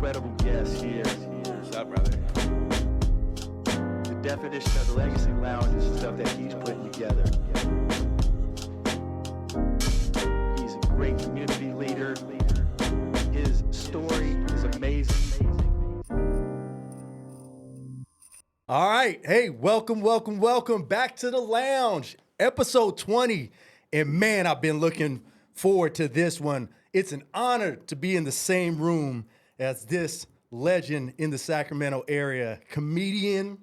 incredible guest here. What's up, brother? The definition of the Legacy Lounge is the stuff that he's putting together. He's a great community leader. His story is amazing. All right. Hey, welcome back to the lounge, episode 20. And man, I've been looking forward to this one. It's an honor to be in the same room as this legend in the Sacramento area, comedian,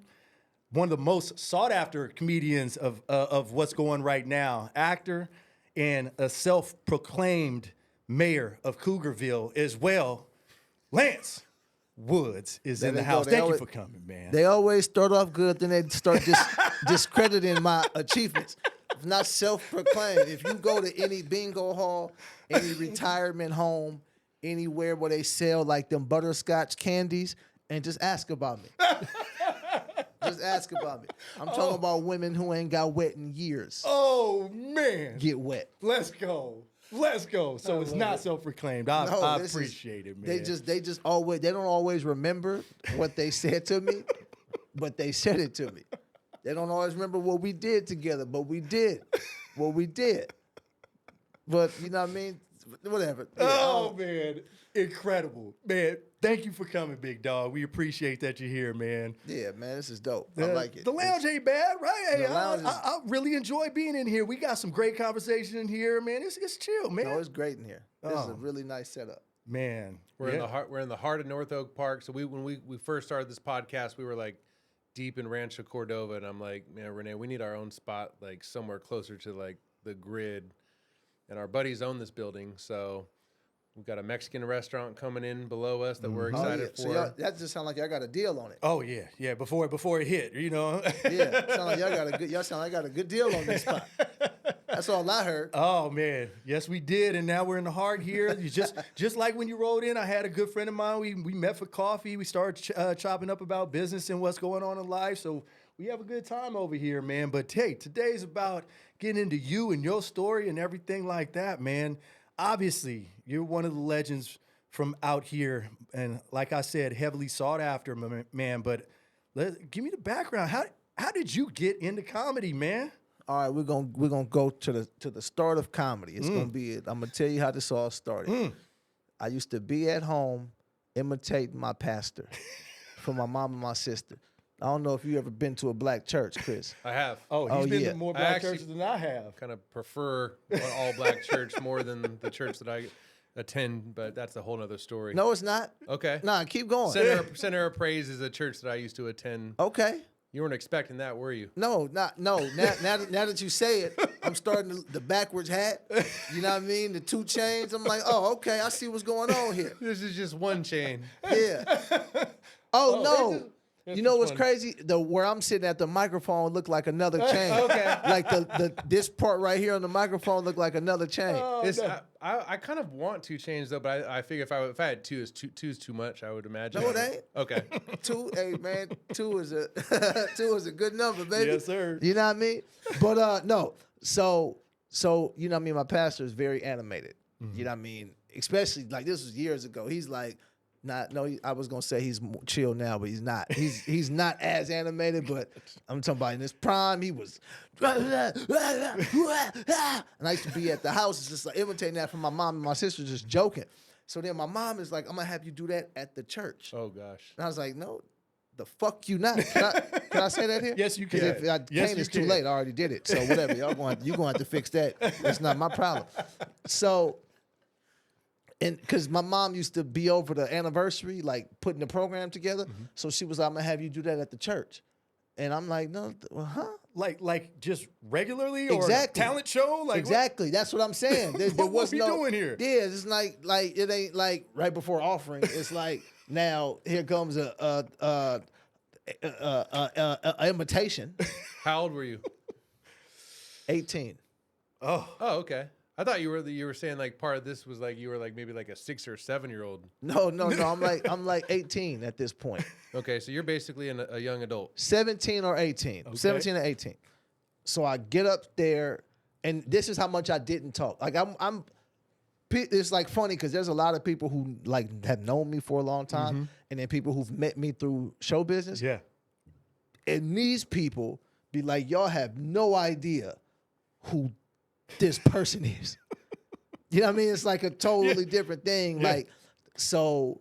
one of the most sought after comedians of what's going right now, actor, and a self-proclaimed mayor of Cougarville as well. Lance Woods is in the house. Thank you for coming, man. They always start off good, then they start discrediting my achievements. Not self-proclaimed. If you go to any bingo hall, any retirement home, anywhere where they sell like them butterscotch candies, and just ask about me. Just ask about me. I'm talking about women who ain't got wet in years. Oh, man. Get wet. Let's go. So it's not self-proclaimed. I appreciate it, man. They just always, they don't always remember what they said to me, but they said it to me. They don't always remember what we did together, but we did what we did. But you know what I mean? Whatever. Yeah, man. Incredible. Man, thank you for coming, big dog. We appreciate that you're here, man. Yeah, man, this is dope. I like it. The lounge ain't bad, right? Hey, The lounge I really enjoy being in here. We got some great conversation in here, man. It's chill, man. No, it's great in here. This is a really nice setup. Man. We're in the heart of North Oak Park. So when we first started this podcast, we were like deep in Rancho Cordova, and I'm like, man, Rene, we need our own spot, like somewhere closer to like the grid. And our buddies own this building, so we've got a Mexican restaurant coming in below us that we're excited for. So that just sounds like y'all got a deal on it. Oh yeah. Before it hit, you know. Yeah, sound like y'all sound like y'all got a good deal on this spot. That's all I heard. Oh man, yes we did, and now we're in the heart here. You just like when you rolled in, I had a good friend of mine. We met for coffee. We started chopping up about business and what's going on in life. So we have a good time over here, man. But hey, today's about getting into you and your story and everything like that, man. Obviously, you're one of the legends from out here, and like I said, heavily sought after, man. But give me the background. How did you get into comedy, man? All right, we're gonna go to the start of comedy. It's gonna be it. I'm gonna tell you how this all started. I used to be at home imitating my pastor for my mom and my sister. I don't know if you ever been to a black church, Chris. I have. He's been yeah. to more black churches than I have. Kind of prefer an all-black church more than the church that I attend, but that's a whole other story. No, it's not. Okay. Nah, keep going. Center of Praise is a church that I used to attend. Okay. You weren't expecting that, were you? No. Now that you say it, I'm starting the backwards hat. You know what I mean? The 2 chains. I'm like, oh, okay. I see what's going on here. This is just one chain. Yeah. Oh no. You know what's crazy? Where I'm sitting at the microphone looked like another chain. Okay. Like this part right here on the microphone looked like another chain. I kind of want 2 chains though, but I figure if I had two is too much, I would imagine. No, it ain't. Okay. 2, hey man, 2 is a good number, baby. Yes, sir. You know what I mean? But no. So you know what I mean? My pastor is very animated. You know what I mean? Especially like this was years ago. He's like, I was gonna say he's chill now, but he's not. He's not as animated, but I'm talking about in his prime, he was. And I used to be at the house, it's just like imitating that from my mom and my sister, just joking. So then my mom is like, "I'm gonna have you do that at the church." Oh gosh. And I was like, "No, the fuck you not." Can I say that here? Yes, you can. Because if I can't, it's too late. I already did it. So whatever, you're gonna have to fix that. It's not my problem. So. And because my mom used to be over the anniversary, like putting the program together. So she was like, I'm going to have you do that at the church. And I'm like, no, huh? Like just regularly or Exactly. a talent show? Like Exactly. That's what I'm saying. There what was we doing here? Yeah, it's like it ain't like right before offering. It's like now here comes a imitation. How old were you? 18. Oh, okay. I thought you were saying like part of this was like you were like maybe like a 6 or 7 year old. No. I'm like 18 at this point. Okay, so you're basically a young adult. 17 or 18. Okay. 17 or 18. So I get up there, and this is how much I didn't talk. Like it's like funny because there's a lot of people who like have known me for a long time, and then people who've met me through show business. Yeah. And these people be like, y'all have no idea who this person is. You know what I mean? It's like a totally different thing. Yeah. Like, so,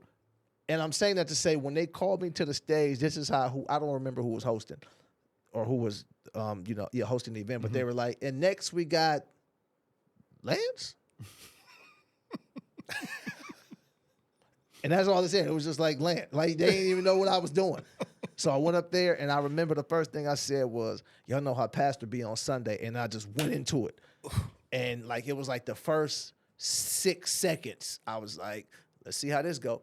and I'm saying that to say when they called me to the stage, this is how I don't remember who was hosting or who was hosting the event, but they were like, and next we got Lance. And that's all they said. It was just like Lance. Like they didn't even know what I was doing. So I went up there and I remember the first thing I said was, y'all know how pastor be on Sunday, and I just went into it. And like it was like the first 6 seconds, I was like, let's see how this go.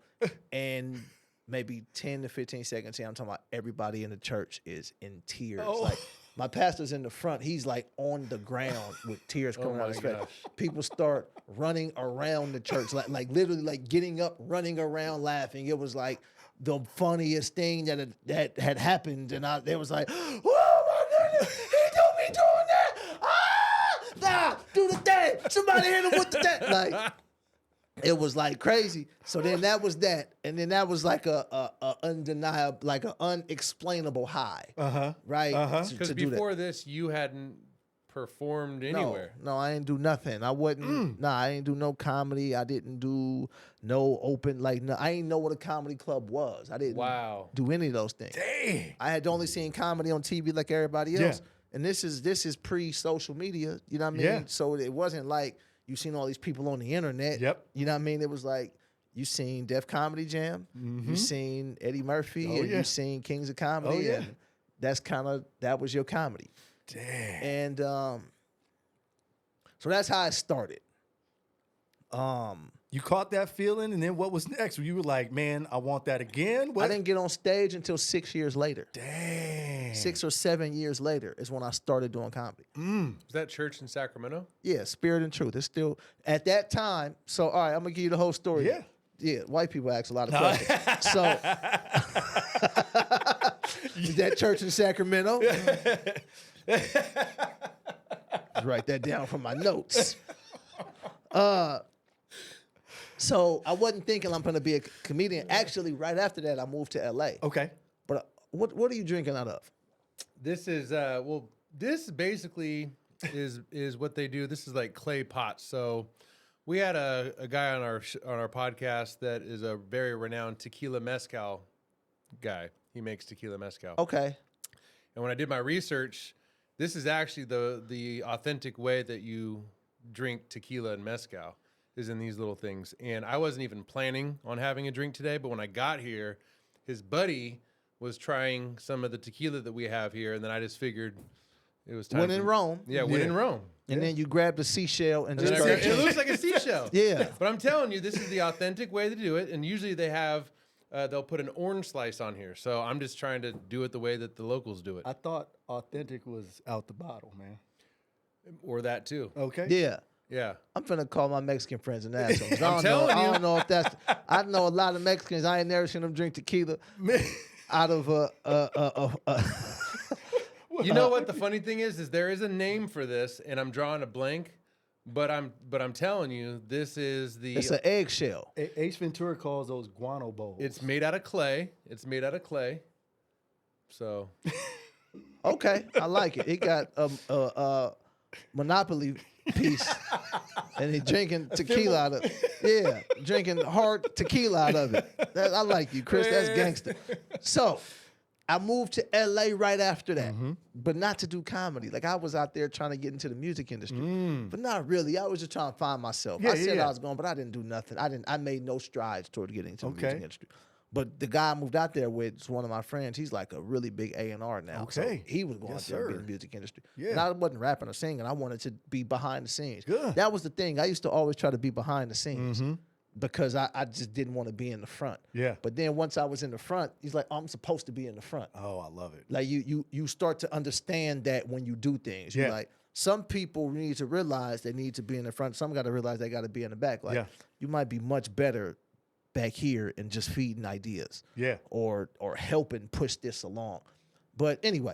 And maybe 10 to 15 seconds here, I'm talking about everybody in the church is in tears. Like my pastor's in the front. He's like on the ground with tears coming out of his face. People start running around the church, like literally like getting up, running around, laughing. It was like the funniest thing that had happened. And they was like, oh my goodness, he do me doing that. Ah, do the thing. Somebody hit him with the thing. Like, it was like crazy. So then that was that. And then that was like a undeniable, like an unexplainable high. Right? Because before this, you hadn't performed anywhere. No, I didn't do nothing. I wasn't, I didn't do no comedy. I didn't do no open, I didn't know what a comedy club was. I didn't do any of those things. Dang. I had only seen comedy on TV like everybody else. And this is pre-social media, you know what I mean? Yeah. So it wasn't like you seen all these people on the internet. Yep. You know what I mean? It was like you seen Def Comedy Jam, you seen Eddie Murphy, and you seen Kings of Comedy, and that was your comedy. Damn. And so that's how I started. You caught that feeling, and then what was next? You were like, man, I want that again? What? I didn't get on stage until 6 years later. Dang. 6 or 7 years later is when I started doing comedy. Was that church in Sacramento? Yeah, Spirit and Truth. It's still, at that time, so all right, I'm going to give you the whole story. Yeah. Yeah, white people ask a lot of questions. So, is that church in Sacramento? Let's write that down from my notes. So I wasn't thinking I'm going to be a comedian. Actually, right after that, I moved to LA. Okay. But what are you drinking out of? This is this basically is what they do. This is like clay pots. So we had a guy on our podcast that is a very renowned tequila mezcal guy. He makes tequila mezcal. Okay. And when I did my research, this is actually the authentic way that you drink tequila and mezcal is in these little things. And I wasn't even planning on having a drink today, but when I got here, his buddy was trying some of the tequila that we have here, and then I just figured it was time. When in Rome. Yeah, when in Rome. And then you grabbed a seashell and just And started it looks like a seashell. Yeah. But I'm telling you, this is the authentic way to do it. And usually they have, they'll put an orange slice on here. So I'm just trying to do it the way that the locals do it. I thought authentic was out the bottle, man. Or that too. Okay. Yeah. Yeah. I'm finna call my Mexican friends and ask them. I'm telling you. I don't know if that's. I know a lot of Mexicans. I ain't never seen them drink tequila out of You know what the funny thing is there is a name for this, and I'm drawing a blank, but I'm telling you, this is the. It's an eggshell. Ace Ventura calls those guano bowls. It's made out of clay. So. Okay, I like it. It got a Monopoly piece, and he drinking tequila out of it. Yeah, drinking hard tequila out of it. I like you, Chris. That's gangster. So I moved to LA right after that, but not to do comedy. Like I was out there trying to get into the music industry, but not really. I was just trying to find myself. I said I was going, but I didn't do nothing. I made no strides toward getting into the music industry. But the guy I moved out there with is one of my friends. He's like a really big A&R now. Okay. So he was going out there and be in the music industry. Yeah. And I wasn't rapping or singing. I wanted to be behind the scenes. Good. That was the thing. I used to always try to be behind the scenes because I just didn't want to be in the front. Yeah. But then once I was in the front, he's like, oh, I'm supposed to be in the front. Oh, I love it. Like you start to understand that when you do things. You're Yeah. like, some people need to realize they need to be in the front. Some got to realize they got to be in the back. Like you might be much better back here and just feeding ideas. Yeah. Or helping push this along. But anyway,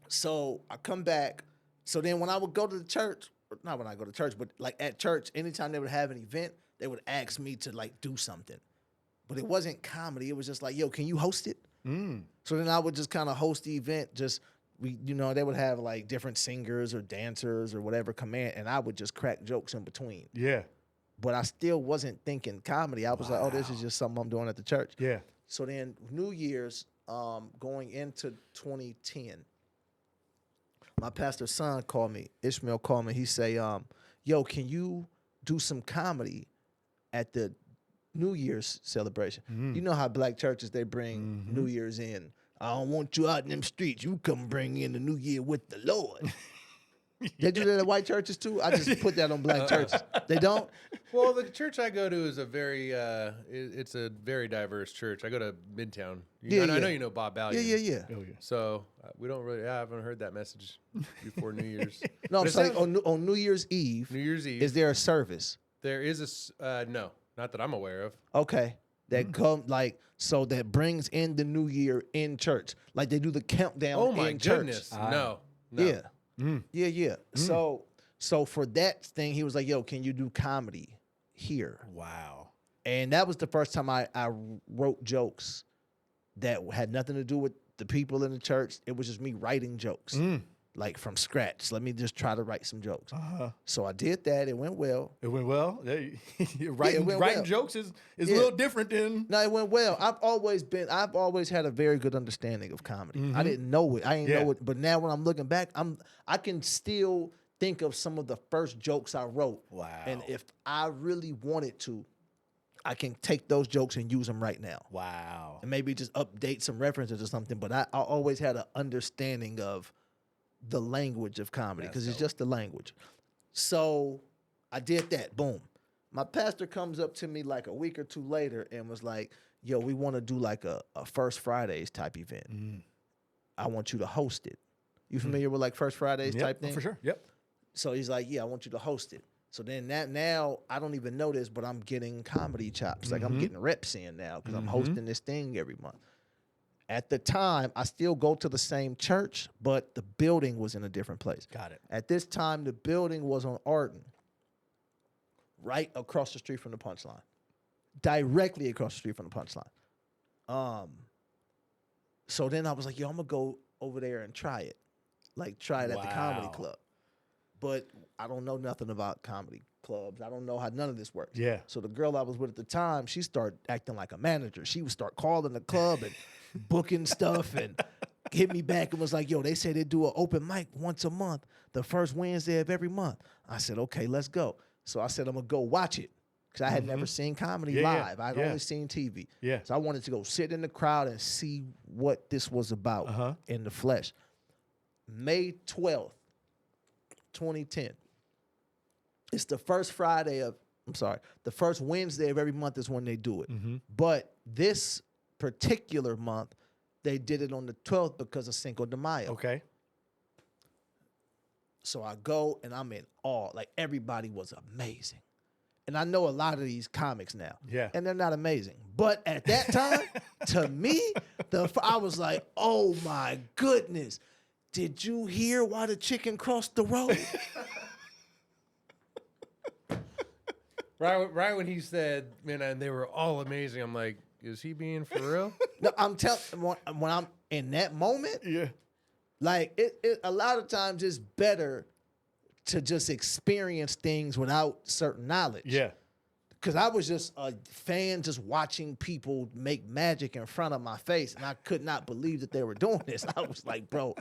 so I come back. So then when I would go to the church, not when I go to church, but like at church, anytime they would have an event, they would ask me to like do something. But it wasn't comedy. It was just like, yo, can you host it? So then I would just kind of host the event. They would have like different singers or dancers or whatever come in, and I would just crack jokes in between. Yeah. But I still wasn't thinking comedy. I was like, oh, this is just something I'm doing at the church. Yeah. So then New Year's, going into 2010, my pastor's son called me. Ishmael called me. He say, yo, can you do some comedy at the New Year's celebration? You know how black churches, they bring New Year's in. I don't want you out in them streets. You come bring in the New Year with the Lord. They do that at white churches too? I just put that on black churches. They don't? Well, the church I go to is a very, it's a very diverse church. I go to Midtown. I know you know Bob Ballion. Yeah. Oh, yeah. So we don't really, I haven't heard that message before New Year's. No, But I'm it saying sounds- on New Year's Eve, New Year's Eve. is there a service? There is no, not that I'm aware of. Okay. That come like so that brings in the new year in church. Like they do the countdown Oh my in church. goodness. No. Yeah. Yeah. So for that thing, he was like, yo, can you do comedy here? Wow. And that was the first time I wrote jokes that had nothing to do with the people in the church. It was just me writing jokes. Like from scratch. Let me just try to write some jokes. So I did that. It went well. It went well. Writing well. jokes is a Yeah. little different than. No, it went well. I've always had a very good understanding of comedy. I didn't know it. I didn't know it. But now when I'm looking back, I can still think of some of the first jokes I wrote. Wow. And if I really wanted to, I can take those jokes and use them right now. Wow. And maybe just update some references or something. But I always had an understanding of the language of comedy because it's just the language. So I did that. Boom. My pastor comes up to me like a week or two later and was like, yo, we want to do like a First Fridays type event. I want you to host it. You familiar with like First Fridays type thing? For sure. Yep. So he's like, yeah, I want you to host it. So then now I don't even know this, but I'm getting comedy chops. Like I'm getting reps in now because I'm hosting this thing every month. At the time, I still go to the same church, but the building was in a different place. Got it. At this time, the building was on Arden, right across the street from the Punchline, directly across the street from the Punchline. So then I was like, yo, I'm going to go over there and try it. Like, try it at the comedy club. But I don't know nothing about comedy clubs. I don't know how none of this works. Yeah. So the girl I was with at the time, she started acting like a manager. She would start calling the club and booking stuff and hit me back and was like, yo, they say they do an open mic once a month, the first Wednesday of every month. I said, okay, let's go. So I said, I'm going to go watch it because I had never seen comedy live. I'd only seen TV. Yeah. So I wanted to go sit in the crowd and see what this was about in the flesh. May 12th, 2010. It's the first the first Wednesday of every month is when they do it. But this particular month, they did it on the 12th because of Cinco de Mayo. Okay. So I go and I'm in awe. Like everybody was amazing. And I know a lot of these comics now. Yeah. And they're not amazing. But at that time, to me, I was like, oh my goodness. Did you hear why the chicken crossed the road? Right when he said, man, and they were all amazing. I'm like, is he being for real? No, I'm telling when I'm in that moment, like it a lot of times it's better to just experience things without certain knowledge. Yeah. Because I was just a fan just watching people make magic in front of my face, and I could not believe that they were doing this. I was like, bro,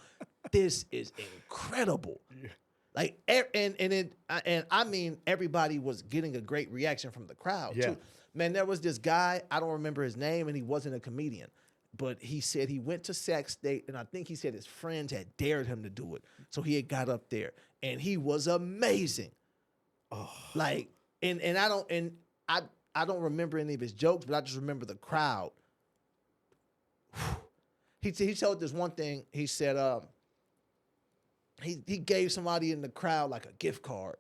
this is incredible. Yeah. Like, and I mean, everybody was getting a great reaction from the crowd, too. Man, there was this guy, I don't remember his name, and he wasn't a comedian. But he said he went to Sac State, and I think he said his friends had dared him to do it. So he had got up there, and he was amazing. Oh. Like, and I don't remember any of his jokes, but I just remember the crowd. He told this one thing. He said, he gave somebody in the crowd like a gift card.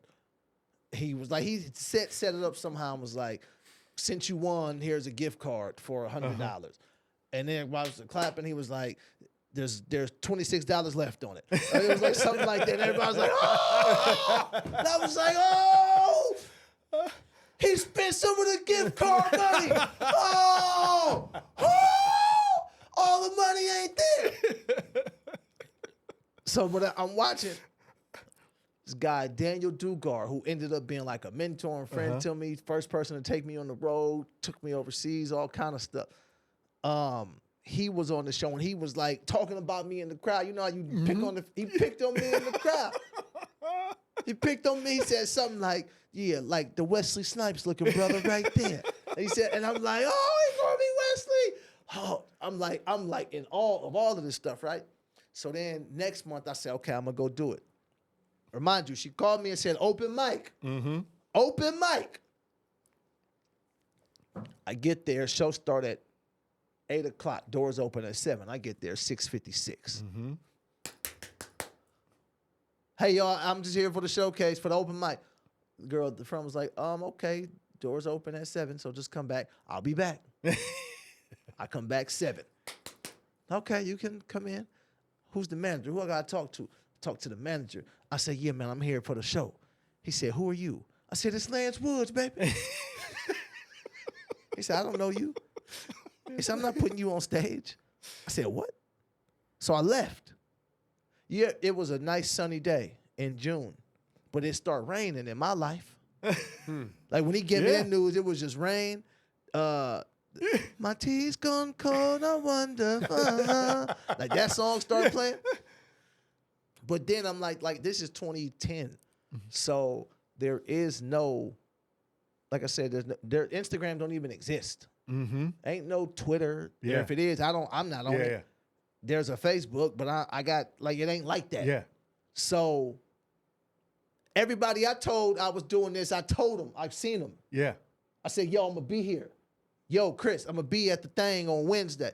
He was like, he set it up somehow and was like, since you won, here's a gift card for $100. And then while I was clapping, he was like, there's $26 left on it. It was like something like that. And everybody was like, oh! And I was like, oh! He spent some of the gift card money. Oh! Oh! All the money ain't there. So when I'm watching this guy, Daniel Dugar, who ended up being like a mentor and friend to me, first person to take me on the road, took me overseas, all kind of stuff. He was on the show and he was like talking about me in the crowd. You know how you pick on he picked on me in the crowd. He picked on me. He said something like, yeah, like the Wesley Snipes looking brother right there. And he said, and I'm like, oh, he's gonna be Wesley. Oh, I'm like in awe of all of this stuff, right? So then next month I said, okay, I'm gonna go do it. Remind you, she called me and said, open mic. Open mic. I get there, show start at 8 o'clock, doors open at 7. I get there 6:56. Hey, y'all, I'm just here for the showcase, for the open mic. The girl at the front was like, okay, doors open at 7, so just come back. I'll be back. I come back 7. Okay, you can come in. Who's the manager? Who I got to talk to? Talk to the manager. I said, yeah, man, I'm here for the show. He said, who are you? I said, it's Lance Woods, baby. He said, I don't know you. He said, I'm not putting you on stage. I said, what? So I left. Yeah, it was a nice sunny day in June, but it started raining in my life. Like when he gave me that news, it was just rain. My tea's gone cold, I wonder. Like that song started playing. But then I'm like this is 2010. So there is no, like I said, their Instagram don't even exist. Ain't no Twitter. Yeah. If it is, I'm not on it. Yeah. There's a Facebook, but I got like it ain't like that. Yeah. So everybody I told I was doing this, I told them, I've seen them. Yeah. I said, yo, I'm gonna be here. Yo, Chris, I'm gonna be at the thing on Wednesday.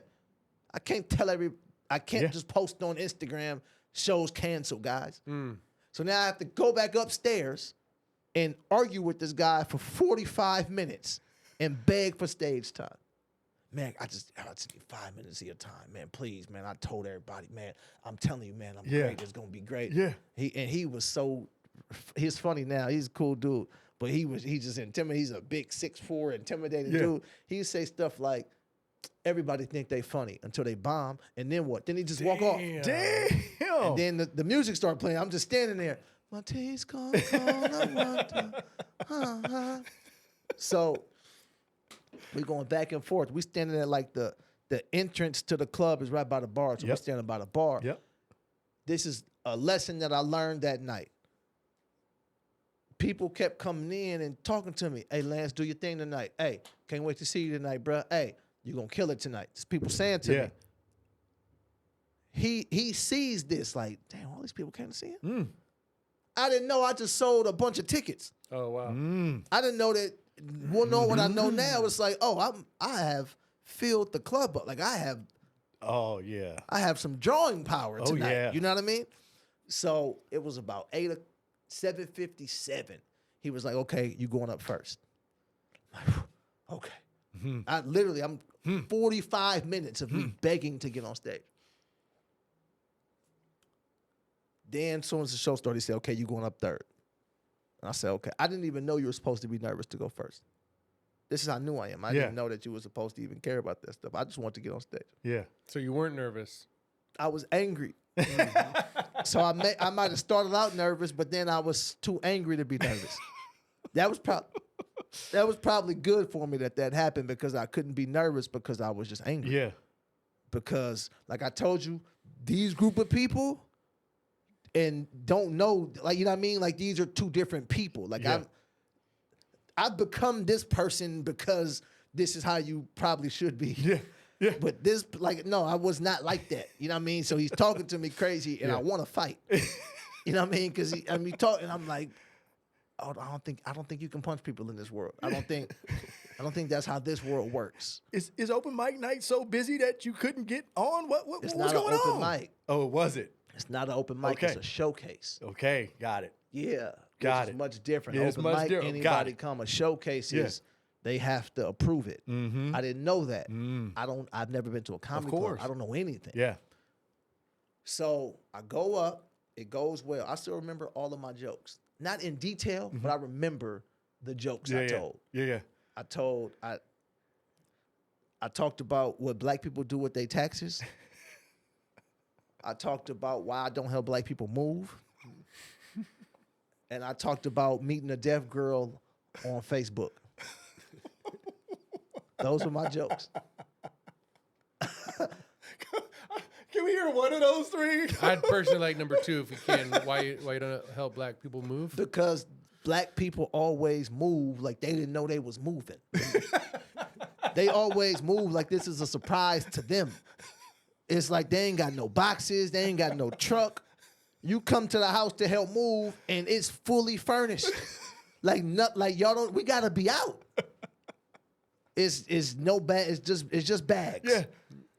I can't just post on Instagram, shows canceled, guys. So now I have to go back upstairs and argue with this guy for 45 minutes and beg for stage time. Man, I just need 5 minutes of your time, man. Please, man. I told everybody, man. I'm telling you, man. I'm great. It's gonna be great. Yeah. He was so. He's funny now. He's a cool dude, but he just intimidating. He's a big 6'4", intimidating dude. He would say stuff like, "Everybody think they funny until they bomb, and then what? Then he just walk off. Damn. And then the music started playing. I'm just standing there. My tea's gone cold. I want to. So. We're going back and forth. We standing at like the entrance to the club is right by the bar. So we're standing by the bar. Yep. This is a lesson that I learned that night. People kept coming in and talking to me. Hey, Lance, do your thing tonight. Hey, can't wait to see you tonight, bro. Hey, you're going to kill it tonight. It's people saying to me. He sees this like, damn, all these people came to see him. I didn't know I just sold a bunch of tickets. Oh, wow. I didn't know that. Well, know what I know now. It's like, I have filled the club up. Like I have. Oh yeah. I have some drawing power tonight. Yeah. You know what I mean? So it was about 7:57. He was like, "Okay, you going up first." I'm like, okay. I'm 45 minutes of me begging to get on stage. Then, as soon as the show started, he said, "Okay, you going up third." And I said, okay. I didn't even know you were supposed to be nervous to go first. This is how new I am. I didn't know that you were supposed to even care about that stuff. I just wanted to get on stage. Yeah. So you weren't nervous? I was angry. So I might have started out nervous, but then I was too angry to be nervous. That was probably good for me that happened because I couldn't be nervous because I was just angry. Yeah. Because, like I told you, these group of people and don't know, like, you know what I mean? Like, these are two different people. Like, I've become this person because this is how you probably should be. Yeah. Yeah. But this, like, no, I was not like that. You know what I mean? So he's talking to me crazy, and I want to fight. You know what I mean? Because he talking, I'm like, oh, I don't think you can punch people in this world. I don't think that's how this world works. Is open mic night so busy that you couldn't get on? What was going on? It's not an open mic. Oh, was it? It's not an open mic. Okay. It's a showcase. Okay, got it. Yeah, got it. It's much different. Yeah, open mic, anybody come. A showcase is they have to approve it. I didn't know that. I've never been to a comedy club. I don't know anything. Yeah. So I go up, it goes well. I still remember all of my jokes. Not in detail, but I remember the jokes I told. Yeah. I talked about what black people do with their taxes. I talked about why I don't help black people move. And I talked about meeting a deaf girl on Facebook. Those were my jokes. Can we hear one of those three? I'd personally like number 2 if you can. Why you don't help black people move? Because black people always move like they didn't know they was moving. They always move like this is a surprise to them. It's like they ain't got no boxes, they ain't got no truck. You come to the house to help move, and it's fully furnished. Like y'all don't. We gotta be out. It's no bag. It's just bags. Yeah,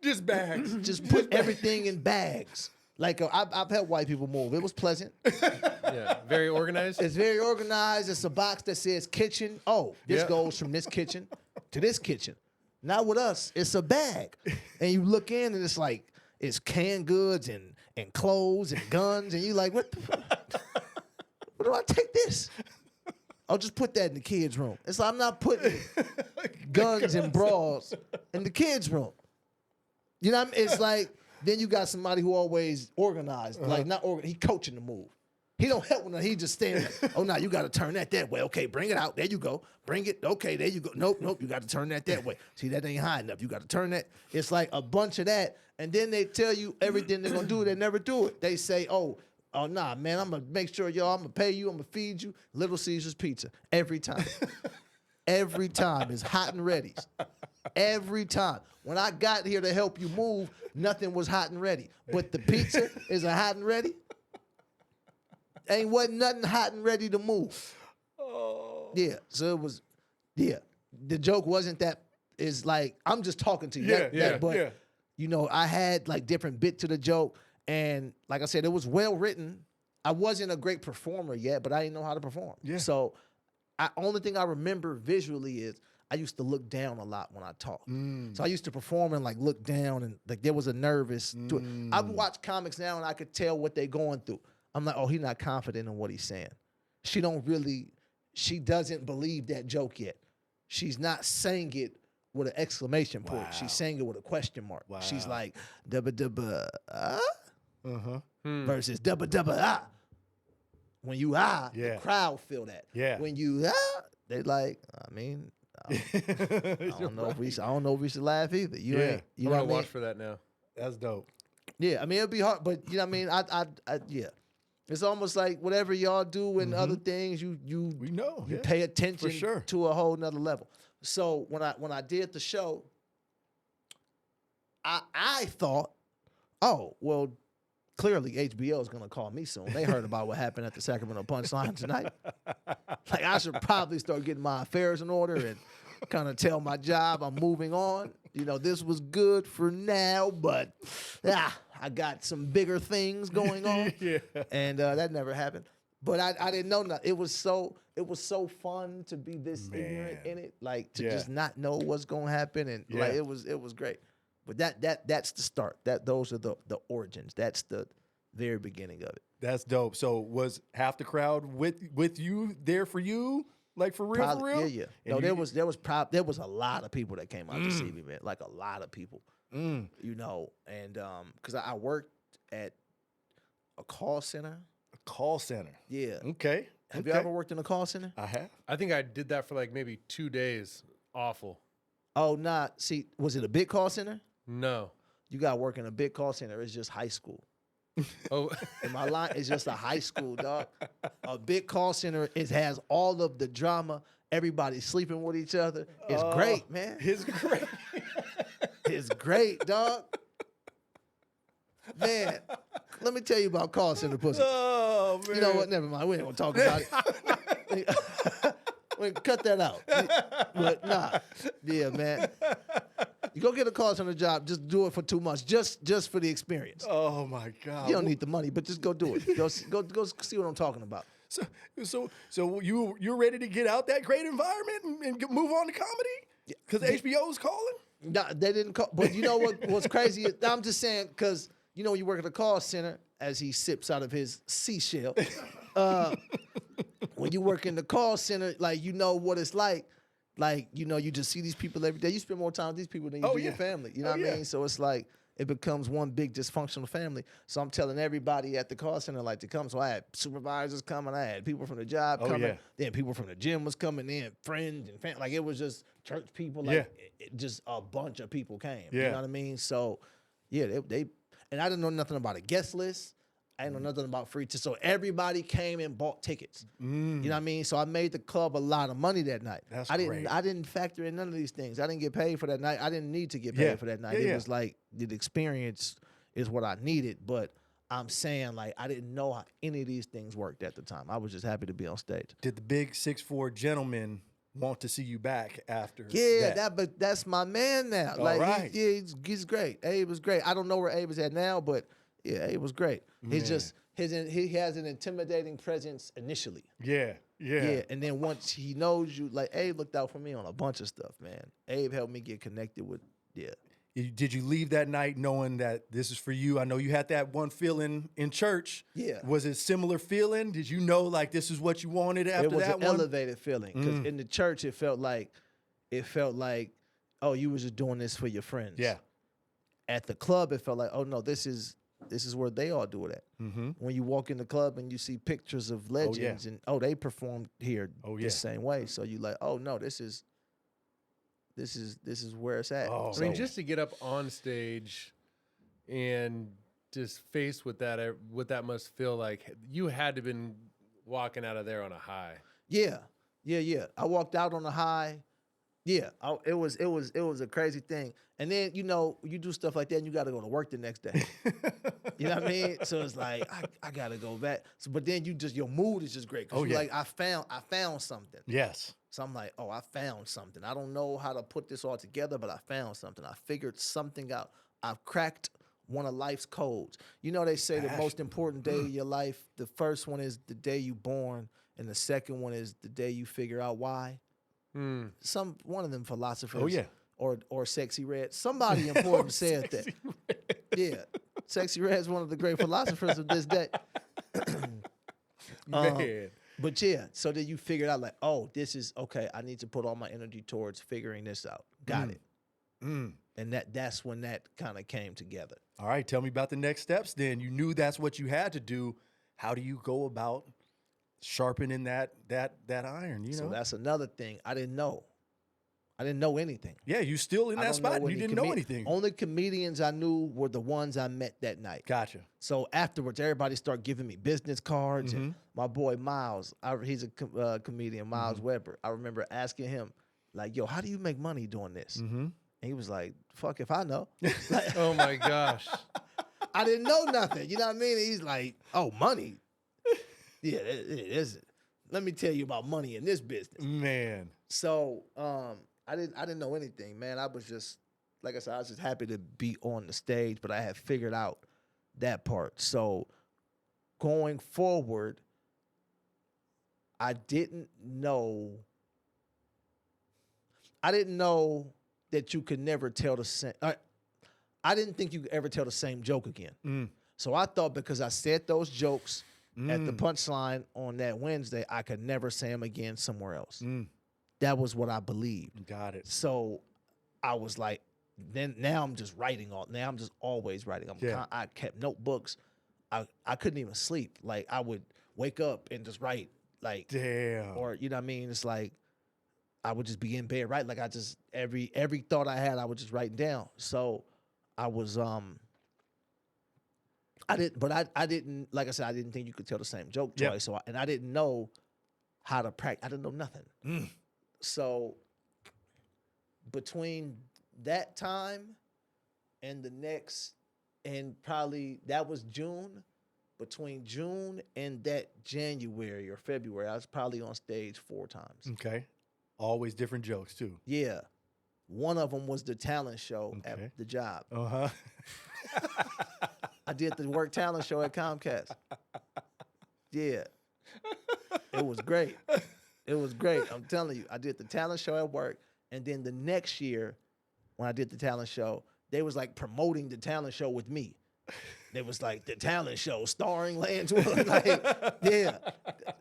just bags. Just put everything in bags. Like I've helped white people move. It was pleasant. Yeah, very organized. It's very organized. It's a box that says kitchen. Oh, this goes from this kitchen to this kitchen. Not with us. It's a bag. And you look in and it's like, it's canned goods and clothes and guns. And you like, what do I take this? I'll just put that in the kids' room. It's like, I'm not putting guns and bras in the kids' room. You know what I mean? It's like, then you got somebody who always organized. Like, not organized. He coaching the move. He don't help when he just standing there. Oh, no, you got to turn that way. Okay, bring it out. There you go. Bring it. Okay, there you go. Nope, you got to turn that way. See, that ain't high enough. You got to turn that. It's like a bunch of that. And then they tell you everything they're going to do. They never do it. They say, oh, nah, man, I'm going to make sure y'all, I'm going to pay you. I'm going to feed you. Little Caesar's Pizza. Every time. Every time. It's hot and ready. Every time. When I got here to help you move, nothing was hot and ready. But the pizza is a hot and ready. Wasn't nothing hot and ready to move. Oh. Yeah, so it was, the joke wasn't that, it's like, I'm just talking to you. But, you know, I had like different bit to the joke. And like I said, it was well written. I wasn't a great performer yet, but I didn't know how to perform. Yeah. So only thing I remember visually is I used to look down a lot when I talked. So I used to perform and like look down and like there was a nervous to it. I watch comics now and I could tell what they're going through. I'm like, oh, he's not confident in what he's saying. She doesn't believe that joke yet. She's not saying it with an exclamation point. Wow. She's saying it with a question mark. Wow. She's like, dubba versus dubba. When you the crowd feel that. Yeah. When you they like, I mean, I don't know if we should laugh either. You know I'm what I gonna mean? watch for that now. That's dope. Yeah, I mean it'd be hard, but you know what I mean. Yeah, it's almost like whatever y'all do and other things, you pay attention to a whole nother level. So when I did the show, I thought, oh well, clearly HBO is gonna call me soon. They heard about what happened at the Sacramento Punchline tonight. Like I should probably start getting my affairs in order and kind of tell my job I'm moving on. You know, this was good for now, but I got some bigger things going on. And that never happened. But I didn't know nothing. It was so fun to be this ignorant in it, like to just not know what's gonna happen, and like it was great. But that's the start. Those are the origins. That's the very beginning of it. That's dope. So was half the crowd with you there for you? Like for real, Probably, for real? Yeah. No, there was a lot of people that came out to see me, man. Like a lot of people. You know, and because I worked at a call center. A call center. Yeah. Okay. Have you ever worked in a call center? I have. I think I did that for like maybe 2 days. Awful. Oh, nah. See, was it a big call center? No. You got to work in a big call center. It's just high school. Oh, in my line, it's just a high school, dog. A big call center, it has all of the drama. Everybody's sleeping with each other. It's great, man. It's great. It's great, dog. Man, let me tell you about call center pussy. Oh, man. You know what? Never mind. We ain't gonna talk about it. We cut that out. But nah, yeah, man. You go get a call center job. Just do it for 2 months, just for the experience. Oh my God! You don't need the money, but just go do it. Go see what I'm talking about. So you're ready to get out that great environment and move on to comedy? Because HBO is calling? No, they didn't call. But you know what's crazy? I'm just saying because you know, when you work at a call center, as he sips out of his seashell, when you work in the call center, like, you know what it's like. Like, you know, you just see these people every day. You spend more time with these people than you do your family. You know what I mean? So it's like, it becomes one big dysfunctional family. So I'm telling everybody at the call center like to come. So I had supervisors coming. I had people from the job coming. Yeah. Then people from the gym was coming in, friends and family. Like, it was just church people. Like, just a bunch of people came. You know what I mean? So, yeah, they and I didn't know nothing about a guest list. I didn't know nothing about free tickets. So everybody came and bought tickets. You know what I mean? So I made the club a lot of money that night. I didn't factor in none of these things. I didn't get paid for that night. I didn't need to get paid for that night. It was like the experience is what I needed. But I'm saying, like, I didn't know how any of these things worked at the time. I was just happy to be on stage. Did the big 6'4" gentleman want to see you back after? But that's my man now. All right. He's great. Abe was great. I don't know where Abe is at now, but yeah, Abe was great. He's just he has an intimidating presence initially. Yeah. And then once he knows you, like, Abe looked out for me on a bunch of stuff, man. Abe helped me get connected with Did you leave that night knowing that this is for you? I know you had that one feeling in church. Yeah. Was it a similar feeling? Did you know, like, this is what you wanted after that one? It was an elevated feeling. Because in the church, it felt like, oh, you was just doing this for your friends. Yeah. At the club, it felt like, oh, no, this is where they all do it at. When you walk in the club and you see pictures of legends and, they performed here the same way. So you like, oh, no, this is where it's at. I mean, just to get up on stage and just face what that must feel like, you had to have been walking out of there on a high. Yeah. I walked out on a high. Yeah, it was a crazy thing. And then, you know, you do stuff like that and you got to go to work the next day. You know what I mean? So it's like, I got to go back. So, but then your mood is just great. Because you're like, I found something. Yes. So I'm like, I found something. I don't know how to put this all together, but I found something. I figured something out. I've cracked one of life's codes. You know, they say the most important day of your life, the first one is the day you born, and the second one is the day you figure out why. One of them philosophers. Or Sexy Red. Somebody important said that. Yeah. Sexy Red is one of the great philosophers of this day. Man. But yeah, so then you figured out, like, oh, this is okay. I need to put all my energy towards figuring this out. Got it. And that's when that kind of came together. All right, tell me about the next steps then. You knew that's what you had to do. How do you go about sharpening that iron, you know? So that's another thing. I didn't know anything. Yeah, you still in that spot and you didn't know anything. Only comedians I knew were the ones I met that night. Gotcha. So afterwards, everybody started giving me business cards. And my boy Miles, he's a comedian, Miles Weber. I remember asking him, like, yo, how do you make money doing this? And he was like, fuck if I know. Like, Oh my gosh. I didn't know nothing. You know what I mean? He's like, oh, money. Yeah, it is. Let me tell you about money in this business. Man. So I didn't know anything, man. I was just, like I said, I was just happy to be on the stage, but I had figured out that part. So going forward, I didn't know that you could never tell the same. I didn't think you could ever tell the same joke again. So I thought because I said those jokes at the punchline on that Wednesday, I could never say them again somewhere else. That was what I believed. Got it. So I was like, now I'm just writing now I'm just always writing. I kept notebooks. I couldn't even sleep. Like, I would wake up and just write. Like, damn. Or, you know what I mean? It's like I would just be in bed, right? Like, I just every thought I had, I would just write down. So I was I didn't, like I said, I didn't think you could tell the same joke twice. So I didn't know how to practice. I didn't know nothing. So between that time and the next, and probably that was June, between June and that January or February, I was probably on stage 4 times. Okay. Always different jokes too. Yeah. One of them was the talent show at the job. I did the work talent show at Comcast. Yeah. It was great. It was great. I'm telling you, I did the talent show at work. And then the next year, when I did the talent show, they was like promoting the talent show with me. They was like the talent show starring Lance Wilson. Like, yeah.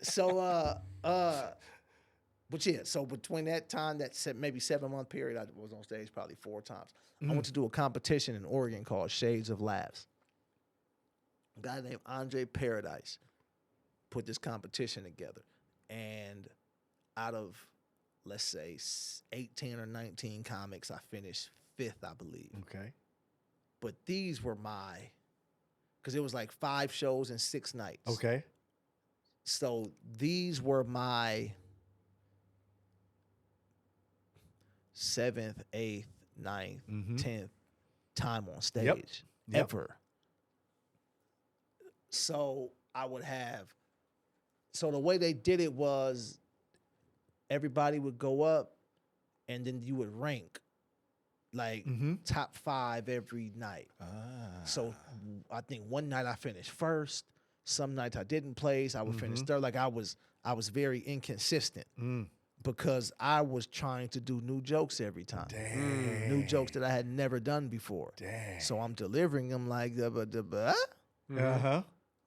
So, but yeah, so between that time, maybe 7-month period, I was on stage probably 4 times. I went to do a competition in Oregon called Shades of Laughs. A guy named Andre Paradise put this competition together. And out of, let's say, 18 or 19 comics, I finished 5th, I believe. Okay. But these were because it was like 5 shows in 6 nights. Okay. So these were my 7th, 8th, 9th, 10th time on stage ever. So I would have, so the way they did it was everybody would go up and then you would rank like top 5 every night. So I think one night I finished 1st. Some nights I didn't place. I would finish 3rd. Like I was very inconsistent because I was trying to do new jokes every time. New jokes that I had never done before. So I'm delivering them like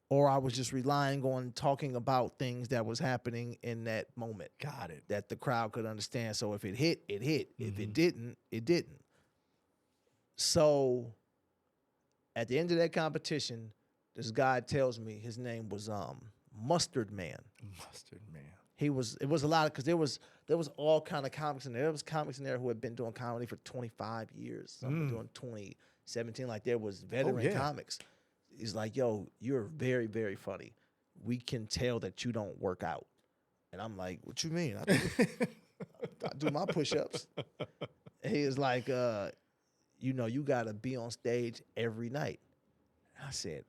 or I was just relying on talking about things that was happening in that moment. Got it. That the crowd could understand. So if it hit, it hit. If it didn't, it didn't. So at the end of that competition, this guy tells me his name was Mustard Man. Mustard Man. It was a lot because there was all kind of comics in there. There was comics in there who had been doing comedy for 25 years. Some were doing 2017. Like there was veteran comics. He's like, yo, you're very, very funny. We can tell that you don't work out. And I'm like, what you mean? I do my push-ups. He is like, you got to be on stage every night. And I said,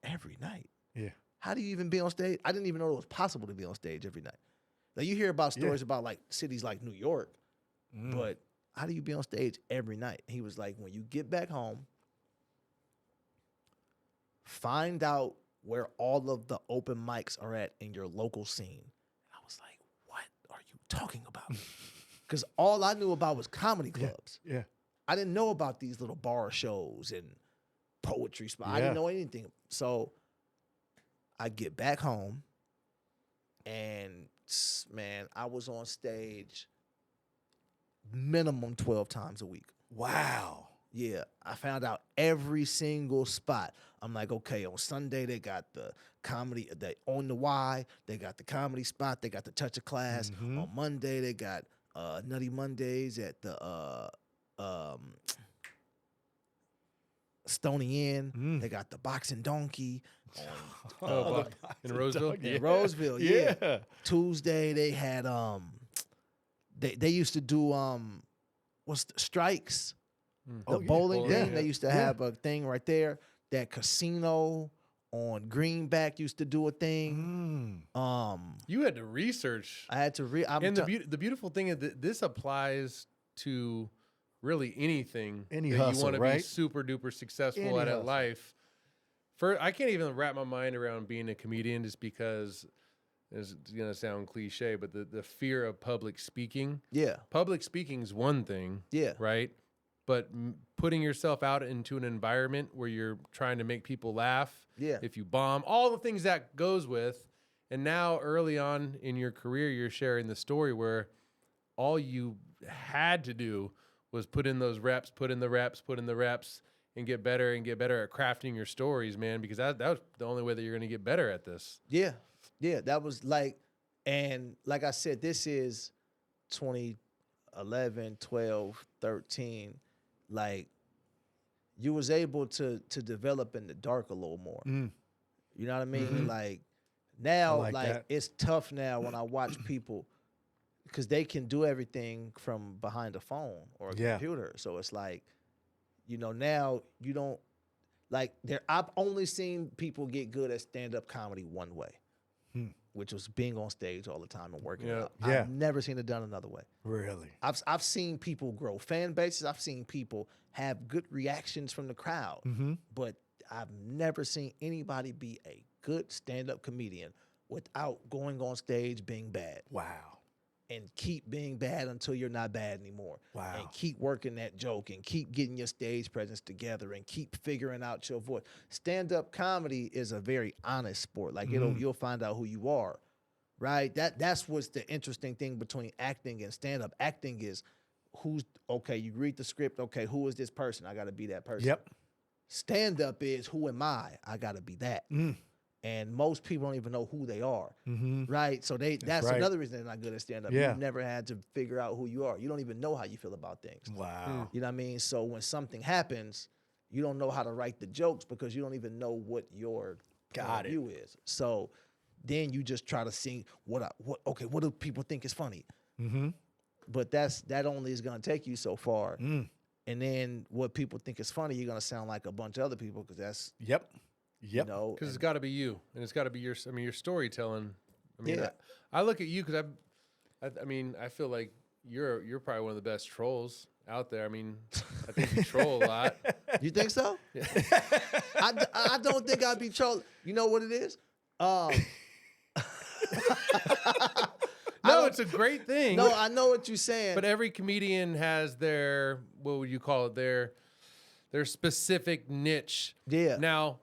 every night? Yeah. How do you even be on stage? I didn't even know it was possible to be on stage every night. Like you hear about stories about like cities like New York, but how do you be on stage every night? He was like, when you get back home, find out where all of the open mics are at in your local scene. I was like, what are you talking about? Because all I knew about was comedy clubs. Yeah. I didn't know about these little bar shows and poetry spots. I didn't know anything. So I get back home and, man, I was on stage minimum 12 times a week. Wow. Yeah, I found out every single spot. I'm like, okay, on Sunday they got the comedy, on the Y, they got the comedy spot, they got the Touch of Class. On Monday they got Nutty Mondays at the Stony Inn. They got the Boxing Donkey in Roseville. in Roseville. Yeah. Tuesday they had they used to do what's the Strikes. The bowling thing, they used to have a thing right there. That casino on Greenback used to do a thing. You had to research. I had to the beautiful thing is that this applies to really anything Any that hustle, you want to right? be super duper successful Any at hustle. life. I can't even wrap my mind around being a comedian just because it's gonna sound cliche, but the fear of public speaking. Yeah. Public speaking is one thing. Yeah. Right. But putting yourself out into an environment where you're trying to make people laugh, if you bomb, all the things that goes with, and now early on in your career, you're sharing the story where all you had to do was put in those reps, and get better at crafting your stories, man, because that was the only way that you're going to get better at this. Yeah. Yeah, that was like, and like I said, this is 2011, 12, 13. Like, you was able to develop in the dark a little more. You know what I mean? Like, now, like it's tough now when I watch people because they can do everything from behind a phone or a computer. So it's like, now you don't, like, I've only seen people get good at stand-up comedy one way, which was being on stage all the time and working out. Yeah. I've never seen it done another way. Really? I've seen people grow fan bases. I've seen people have good reactions from the crowd. But I've never seen anybody be a good stand-up comedian without going on stage being bad. Wow. and keep being bad until you're not bad anymore. Wow. And keep working that joke and keep getting your stage presence together and keep figuring out your voice. Stand-up comedy is a very honest sport. Like you'll find out who you are, right? That's what's the interesting thing between acting and stand-up. Acting is you read the script, okay, who is this person? I got to be that person. Yep. Stand-up is who am I? I got to be that. And most people don't even know who they are, right? So that's right. another reason they're not good at stand-up. Yeah. You've never had to figure out who you are. You don't even know how you feel about things. Wow. You know what I mean? So when something happens, you don't know how to write the jokes because you don't even know what your Got it. view is. So then you just try to see what do people think is funny? But that only is going to take you so far. And then what people think is funny, you're going to sound like a bunch of other people because that's Yep. you know. Because it's got to be you, and it's got to be your storytelling. I mean, Yeah. I look at you because I mean, I feel like you're probably one of the best trolls out there. I mean, I think you troll a lot. You think so? Yeah. I don't think I'd be trolling. You know what it is? No, it's a great thing. No, I know what you're saying. But every comedian has their, what would you call it? Their specific niche. Yeah. Now,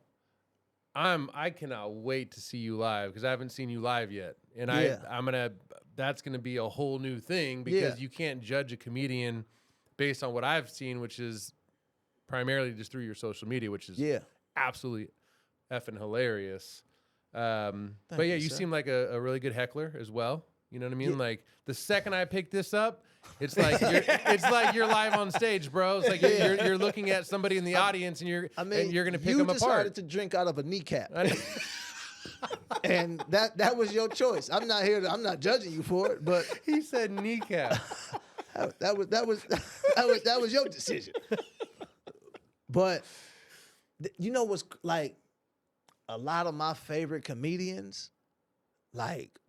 I cannot wait to see you live because I haven't seen you live yet, and Yeah. that's gonna be a whole new thing because Yeah. you can't judge a comedian based on what I've seen, which is primarily just through your social media, which is Yeah. absolutely effing hilarious. But yeah, you, you sir. seem like a really good heckler as well. You know what I mean? Yeah. Like the second I pick this up, it's like you're live on stage, bro. It's like Yeah. you're looking at somebody in the audience and you're gonna pick you them decided apart. to drink out of a kneecap, I know. and that was your choice. I'm not judging you for it, but He said kneecap. that was your decision. But you know what's like a lot of my favorite comedians, like,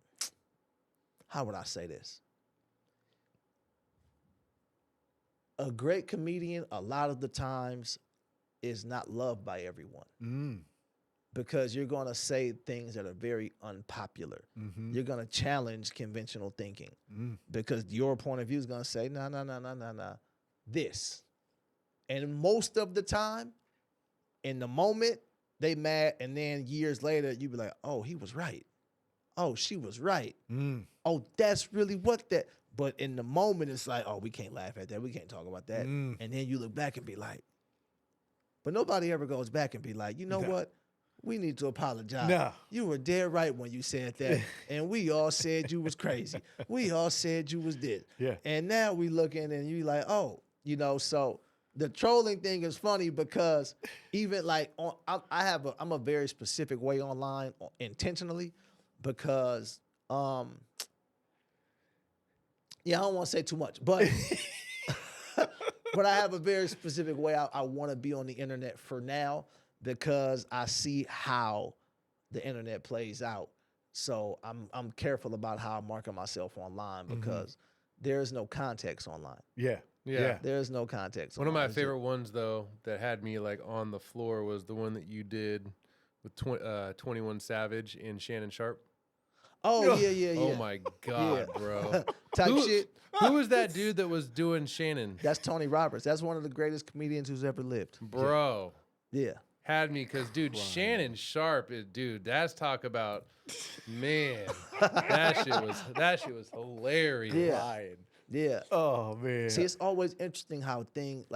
how would I say this? A great comedian, a lot of the times, is not loved by everyone. Because you're going to say things that are very unpopular. You're going to challenge conventional thinking because your point of view is going to say, no, this. And most of the time, in the moment, they mad, and then years later, you be like, oh, he was right. Oh, she was right. Oh, that's really what that. But in the moment, it's like, oh, we can't laugh at that. We can't talk about that. And then you look back and be like, but nobody ever goes back and be like, you know what? We need to apologize. No. You were dead right when you said that. And we all said you was crazy. We all said you was this. Yeah. And now we looking and you like, oh, so the trolling thing is funny because even like I'm a very specific way online intentionally because I don't want to say too much, but but I have a very specific way I want to be on the internet for now because I see how the internet plays out. So I'm careful about how I market myself online because there's no context online. Yeah. Yeah. There's no context. One of my online. favorite ones though that had me like on the floor was the one that you did with 21 Savage and Shannon Sharp. Oh yeah. Oh my god, Yeah. bro. Type shit. Who was that dude that was doing Shannon? That's Tony Roberts. That's one of the greatest comedians who's ever lived. Bro. Yeah. Had me because dude, Shannon Sharp is dude. Talk about man. that shit was hilarious. Yeah. Yeah. Oh man. See, it's always interesting how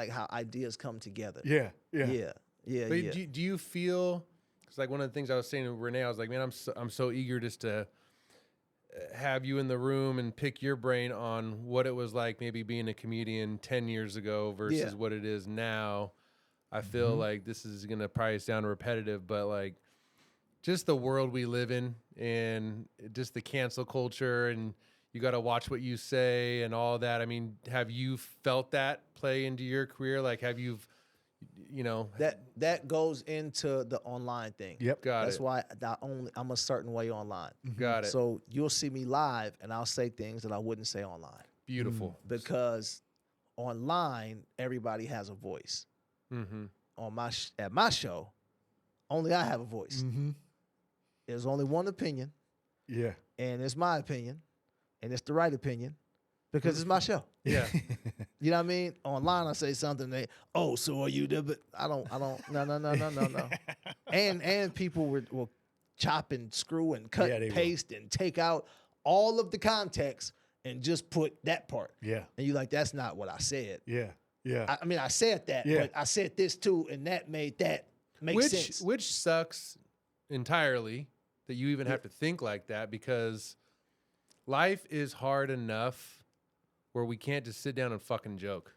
how ideas come together. Yeah. Yeah. But do you feel? Because like one of the things I was saying to Rene, I was like, man, I'm so eager just to have you in the room and pick your brain on what it was like maybe being a comedian 10 years ago versus what it is now. I feel like this is gonna probably sound repetitive, but like just the world we live in and just the cancel culture and you got to watch what you say and all that. I mean, have you felt that play into your career? Like, have you, that goes into the online thing. Yep. Got That's it. why I'm a certain way online. Got it. So you'll see me live and I'll say things that I wouldn't say online Beautiful. because online everybody has a voice. Mm-hmm. At my show, only I have a voice. There's only one opinion, Yeah. and it's my opinion. and it's the right opinion because it's my show. Yeah. You know what I mean? Online, I say something. So are you there? But I don't. No. And people will chop and screw and cut and paste and take out all of the context and just put that part. Yeah. And you're like, that's not what I said. Yeah. Yeah. I mean, I said that, but I said this too, and that made that make sense. Which sucks entirely that you even have to think like that, because life is hard enough where we can't just sit down and fucking joke.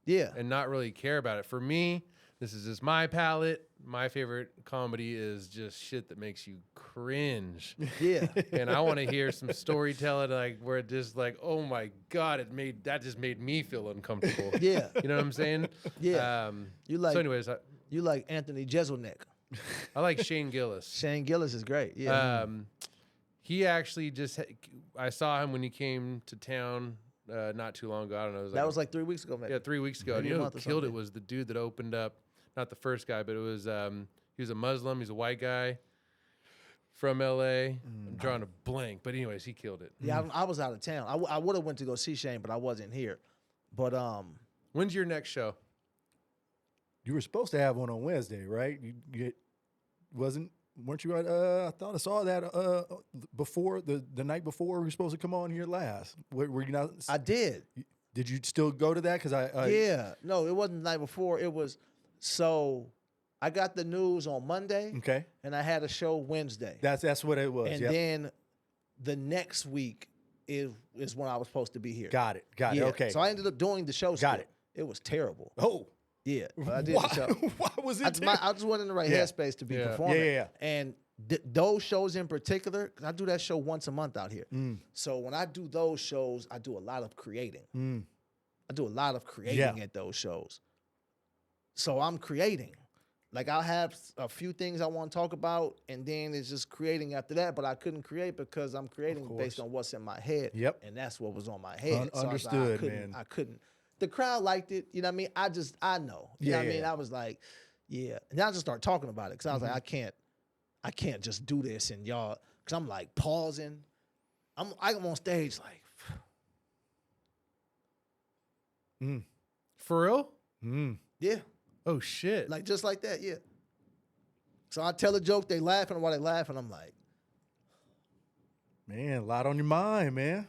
Yeah. And not really care about it. For me, this is just my palette. My favorite comedy is just shit that makes you cringe. Yeah. And I want to hear some storytelling, like where it just like, oh my God, that just made me feel uncomfortable. Yeah. You know what I'm saying? Yeah. So anyways, you like Anthony Jeselnik. I like Shane Gillis. Shane Gillis is great. Yeah. He actually I saw him when he came to town not too long ago. I don't know. That was like 3 weeks ago, maybe. Yeah, 3 weeks ago. And you know who killed it was the dude that opened up, not the first guy, but it was he was a Muslim. He's a white guy from L.A. I'm drawing a blank, but anyways, he killed it. Yeah, I was out of town. I would have went to go see Shane, but I wasn't here. But when's your next show? You were supposed to have one on Wednesday, right? Weren't you? I thought I saw that before the night before we were supposed to come on here last. Were you not? I did. Did you still go to that? Because yeah, no, it wasn't the night before. It was I got the news on Monday. Okay. And I had a show Wednesday. That's what it was. And then the next week is when I was supposed to be here. Got it. Yeah. Okay. So I ended up doing the show. Got it. It was terrible. Oh. Yeah, but I did the show. Why was it? I just wasn't in the right headspace to be performing. Yeah. And those shows in particular, 'cause I do that show once a month out here. So when I do those shows, I do a lot of creating. I do a lot of creating at those shows. So I'm creating. Like I'll have a few things I want to talk about, and then it's just creating after that. But I couldn't create because I'm creating based on what's in my head. Yep. And that's what was on my head. So Understood, man. I couldn't. The crowd liked it. You know what I mean? I know. You know what I mean? I was like, yeah. And I just start talking about it because I was like, I can't just do this and y'all, because I'm like pausing. I'm on stage like, For real? yeah. Oh shit. Like just like that, yeah. So I tell a joke, they laughing, while they laugh, and I'm like, man, a lot on your mind, man.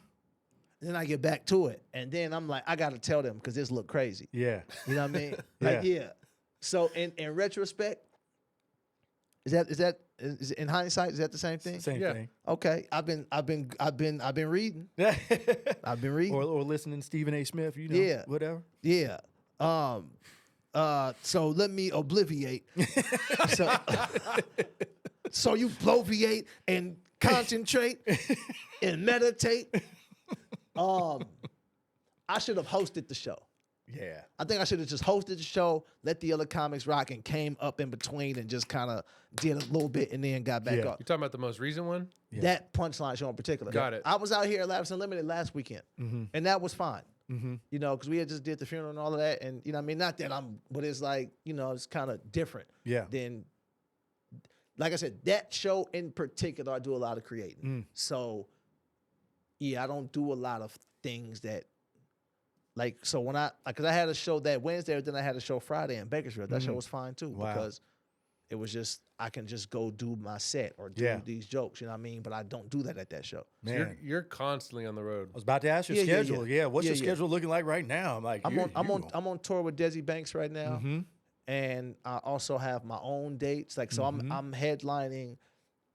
And then I get back to it, and then I'm like, I gotta tell them because this look crazy. Yeah. You know what I mean? Like, yeah. So in retrospect, is in hindsight, is that the same thing? Same thing. Okay. I've been reading. I've been reading. or listening to Stephen A. Smith, you know, whatever. Yeah. So let me obliviate. So you bloviate and concentrate and meditate. I should have hosted the show. Yeah. I think I should have just hosted the show, let the other comics rock, and came up in between and just kind of did a little bit and then got back up. You're talking about the most recent one? Yeah. That Punchline show in particular. Got it. I was out here at Laughs Unlimited last weekend, and that was fine. You know, because we had just did the funeral and all of that, and you know, what I mean, not that but it's like, you know, it's kind of different. Yeah. Than, like I said, that show in particular, I do a lot of creating. So, yeah, I don't do a lot of things that, like, so when because I had a show that Wednesday, then I had a show Friday in Bakersfield. That show was fine too, because it was just, I can just go do my set or do these jokes, you know what I mean? But I don't do that at that show. Man. So you're constantly on the road. I was about to ask your schedule. Yeah. What's your schedule looking like right now? I'm like, I'm on tour with Desi Banks right now. And I also have my own dates. Like, so I'm headlining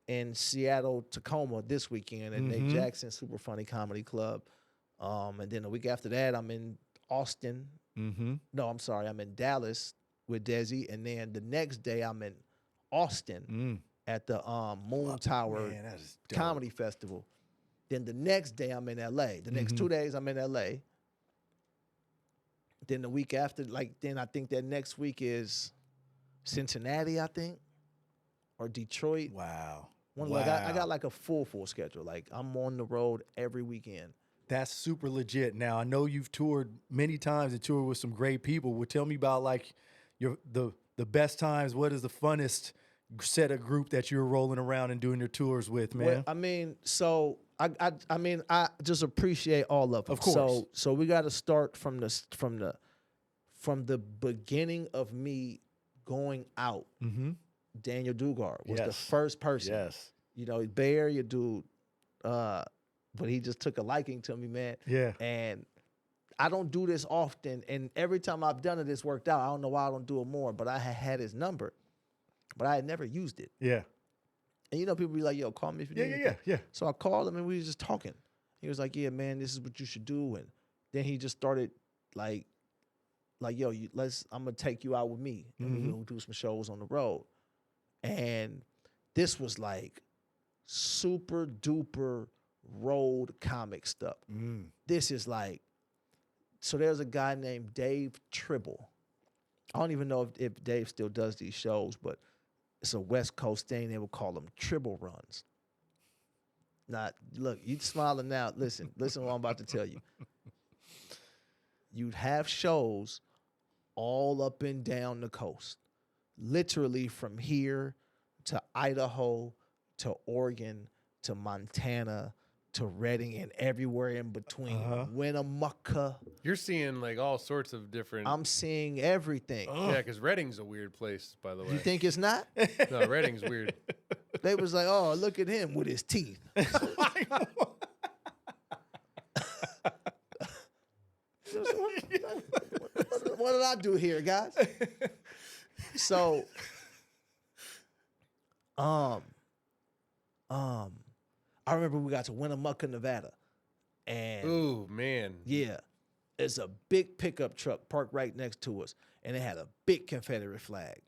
in Seattle, Tacoma this weekend at Nate Jackson Super Funny Comedy Club. And then the week after that, I'm in Austin. No, I'm sorry. I'm in Dallas with Desi. And then the next day, I'm in Austin at the Moon Tower Comedy Festival. Then the next day, I'm in L.A. The next 2 days, I'm in L.A. Then the week after, then I think that next week is Cincinnati, I think, or Detroit. Wow. I got like a full schedule. Like, I'm on the road every weekend. That's super legit. Now, I know you've toured many times and toured with some great people. Well, tell me about like the best times. What is the funnest set of group that you're rolling around and doing your tours with, man? Well, I mean, so I mean, I just appreciate all of them. Of course. So we got to start from the beginning of me going out. Mm-hmm. Daniel Dugard was the Yes. first person. Yes. You know, Bear, your dude, but he just took a liking to me, man. Yeah. And I don't do this often, and every time I've done it, it's worked out. I don't know why I don't do it more, but I had his number, but I had never used it. Yeah. And you know, people be like, "Yo, call me if you Yeah. need Yeah. anything." Yeah. Yeah. So I called him and we was just talking. He was like, "Yeah, man, this is what you should do." And then he just started like, "Yo, I'm gonna take you out with me, and we're gonna do some shows on the road." And this was like super duper road comic stuff. This is like, so there's a guy named Dave Tribble. I don't even know if Dave still does these shows, but it's a West Coast thing. They would call them Tribble runs. Now, look, you smiling now. Listen what I'm about to tell you. You'd have shows all up and down the coast, literally from here to Idaho to Oregon to Montana to Redding and everywhere in between. Winnemucca. You're seeing like all sorts of different. I'm seeing everything. Yeah, because Redding's a weird place, by the way. You think it's not? No, Redding's weird. They was like, "Oh, look at him with his teeth." What did I do here, guys? So, I remember we got to Winnemucca, Nevada, and Ooh, man. yeah, it's a big pickup truck parked right next to us, and it had a big Confederate flag